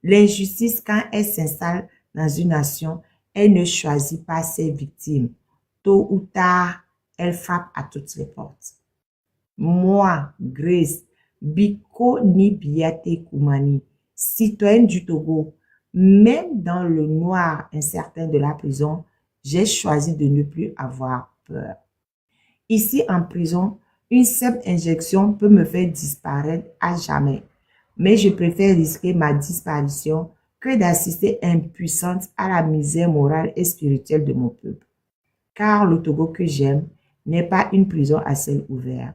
L'injustice, quand elle s'installe dans une nation, elle ne choisit pas ses victimes. Tôt ou tard, elle frappe à toutes les portes. Moi, Grace Bikoni Biate Koumani, citoyenne du Togo, même dans le noir incertain de la prison, j'ai choisi de ne plus avoir peur. Ici en prison, une simple injection peut me faire disparaître à jamais. Mais je préfère risquer ma disparition que d'assister impuissante à la misère morale et spirituelle de mon peuple. Car le Togo que j'aime n'est pas une prison à ciel ouvert.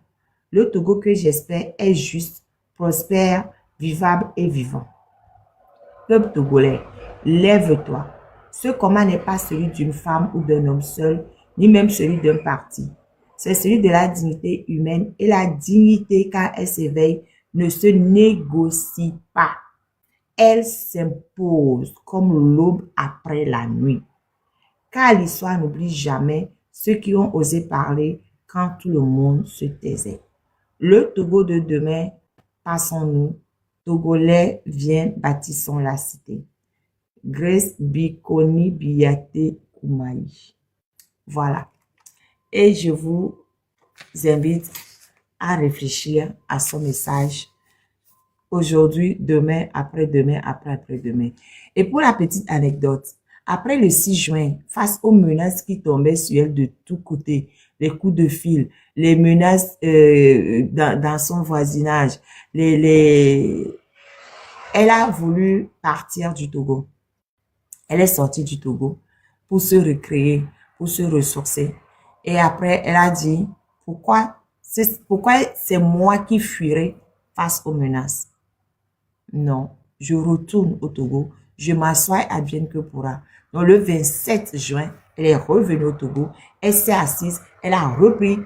Le Togo que j'espère est juste, prospère, vivable et vivant. Peuple togolais, lève-toi. Ce combat n'est pas celui d'une femme ou d'un homme seul, ni même celui d'un parti. C'est celui de la dignité humaine, et la dignité, quand elle s'éveille, ne se négocie pas. Elle s'impose comme l'aube après la nuit. Car l'histoire n'oublie jamais ceux qui ont osé parler quand tout le monde se taisait. Le Togo de demain, passons-nous. Togolais, viens, bâtissons la cité. Grace Bikoni Biate Koumai. Voilà. Et je vous invite à réfléchir à son message aujourd'hui, demain, après-demain, après-après-demain. Et pour la petite anecdote, après le 6 juin, face aux menaces qui tombaient sur elle de tous côtés, les coups de fil, les menaces dans son voisinage, elle a voulu partir du Togo. Elle est sortie du Togo pour se recréer, pour se ressourcer. Et après, elle a dit, pourquoi c'est moi qui fuirai face aux menaces? Non, je retourne au Togo. Je m'assois et advienne que pourra. Donc, le 27 juin, elle est revenue au Togo. Elle s'est assise. Elle a repris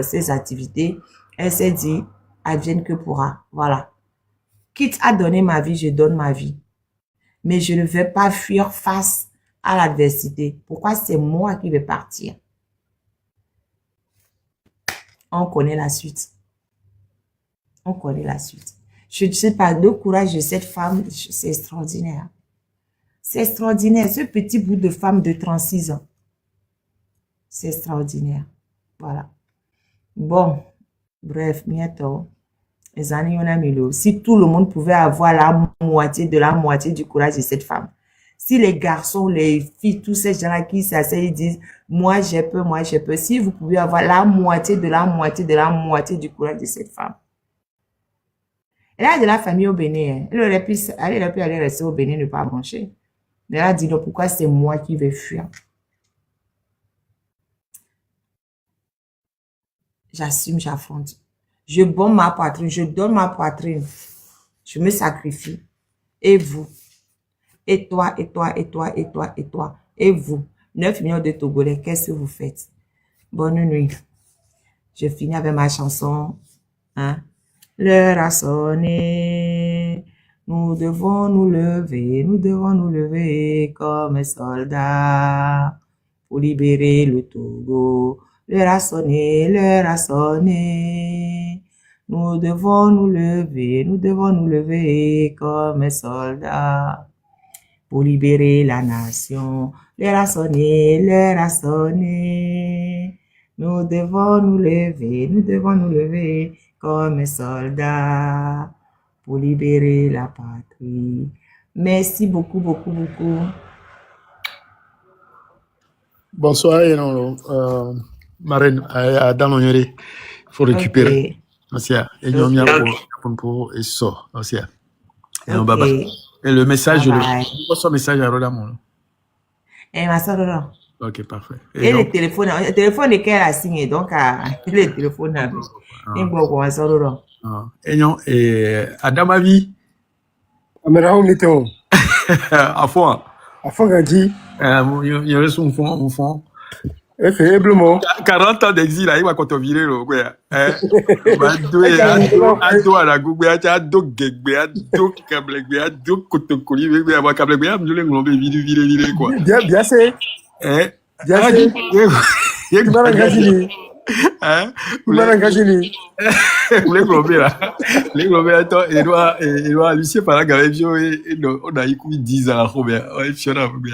ses activités. Elle s'est dit, advienne que pourra. Voilà. Quitte à donner ma vie, je donne ma vie. Mais je ne vais pas fuir face à l'adversité. Pourquoi c'est moi qui vais partir? On connaît la suite. On connaît la suite. Je ne sais pas, le courage de cette femme, c'est extraordinaire. C'est extraordinaire. Ce petit bout de femme de 36 ans. C'est extraordinaire. Voilà. Bon, bref, bientôt. Les années, on a mis le. Si tout le monde pouvait avoir la moitié de la moitié du courage de cette femme. Si les garçons, les filles, tous ces gens-là qui s'asseyent et disent, moi j'ai peur, moi j'ai peur. Si vous pouvez avoir la moitié de la moitié de la moitié du courage de cette femme. Elle a de la famille au Bénin. Elle aurait pu aller rester au Bénin, ne pas brancher. Mais elle a dit, non, pourquoi c'est moi qui vais fuir? J'assume, j'affronte. Je bombe ma poitrine, je donne ma poitrine. Je me sacrifie. Et vous? Et toi, et toi, et toi, et toi, et toi. Et vous? 9 millions de Togolais, qu'est-ce que vous faites? Bonne nuit. Je finis avec ma chanson. Hein? L'heure a sonné. Nous devons nous lever comme soldats pour libérer le Togo. L'heure a sonné, l'heure a sonné. Nous devons nous lever comme soldats pour libérer la nation. L'heure a sonné, l'heure a sonné. Nous devons nous lever comme soldats pour libérer la patrie. Merci beaucoup, beaucoup, beaucoup. Bonsoir, Marine, dans l'honneur, il faut récupérer. Merci. Et nous pour et ça. Merci. Et le message, le message à Rodamon. Et ma soeur. Ok, parfait. Et le téléphone est qu'elle a signé, donc le téléphone a vu. Et non, et Adamavi. Amera, on était où? À fond. À fond, on dit. Il y a son fond. Effectivement. 40 ans d'exil, là, il va quand on vire le quoi. Ado à la Google, ado gegbe, ado kablekbe, ado kotokoli, mais avoir kablekbe, je l'ai globé, vire quoi. Bien c'est. Bien c'est. Tu vas l'engager. Hein? Tu vas l'engager. Vous les globé là. Les globé, attends, Edouard, Lucien, par là, Gavé, on a eu 10 ans, on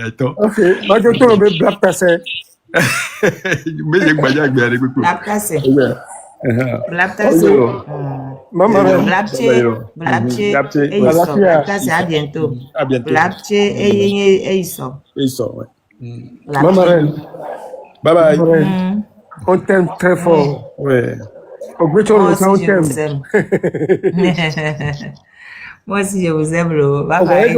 attends. Ok, moi, je te le black passé. Mais j'ai pas dit que bien écoute. Black passé. Black passé, à bientôt. À bientôt. Black et ils sont. Ils sont, ouais. Maman, bye bye. On t'aime très fort. Ouais. Au bout de moi aussi, je vous aime. Moi aussi, je vous aime. Bye bye.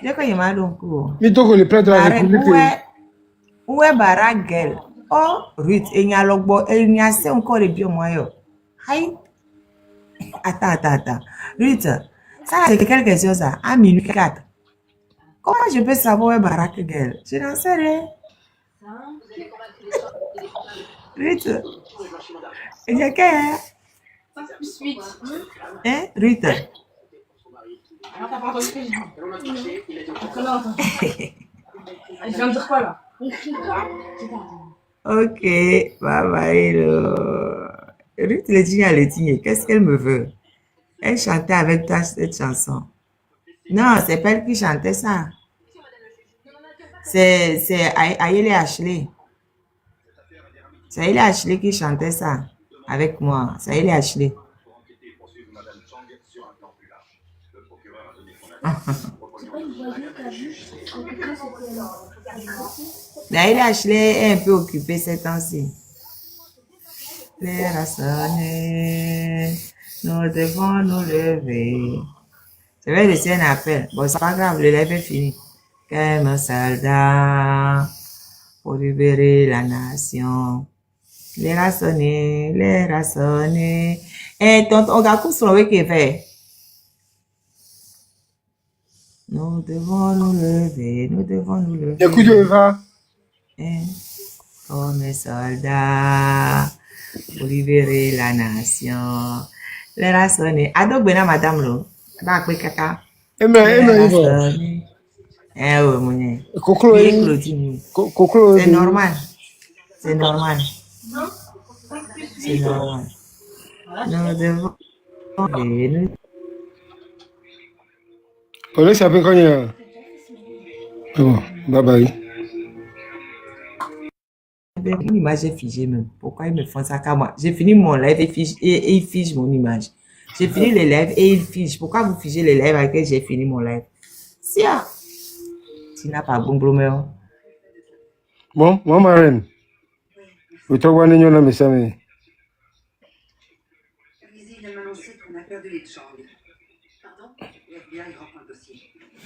Je crois qu'il m'a donc. Mais donc, le plat de la République. Où est Baragel? Oh, Ruth, il y a l'ogbo, il y a c'est encore le bio moyen. Aïe. Attends. Ruth, ça c'est quelque chose ça. À minuit 4. Comment je peux savoir où est Baragel? Je n'en sais rien. Ruth, il y a qu'un. Hein, Ruth? Alors, t'as pas entendu ce que j'ai dit? Je viens de dire quoi là? Ok, bye bye. Ruth le dit, qu'est-ce qu'elle me veut? Elle chantait avec toi cette chanson. Non, c'est pas elle qui chantait ça. C'est Ayele Ashley. C'est Ayele Ashley qui chantait ça avec moi. C'est Ayele Ashley. Ayele Ashley est un peu occupée ces temps-ci. L'heure a sonné, nous devons nous lever. Je vais laisser un appel. Bon, c'est pas grave, le live est fini. Comme soldat pour libérer la nation. L'heure a sonné, Eh, tonton, regarde ce qu'il fait. Nous devons nous lever, nous devons nous lever. Écoute, Eva. Comme soldats pour libérer la nation. Les rassonner. Adok bena madame lo. Ba pe kaka. Eva. Eh oui, mon Koklo, c'est normal. C'est normal. C'est normal. Nous devons nous. on laisse un peu quand il y a. Bon, bye bye. Mon image est figée même. Pourquoi ils me font ça qu'à moi? J'ai fini mon live et ils figent mon image. J'ai fini les lives et ils figent. Pourquoi vous figez les lives avec lesquels j'ai fini mon live? Si, tu n'as pas bon blumeur. Bon, moi, ma reine. Vous trouvez un ignorant, mais ça, mais. Il m'a annoncé qu'on a perdu les Chang. Pardon? FBI reprend le dossier.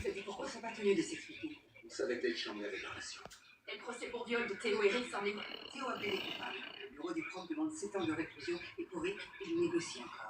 Je dis pourquoi ils sont pas tenus de s'expliquer. Vous savez que les Chang avaient la relation. Et le procès pour viol de Théo et Rick s'en est. Théo a plaidé coupable. Le bureau du prof demande 7 ans de réclusion et pour Rick, il négocie encore.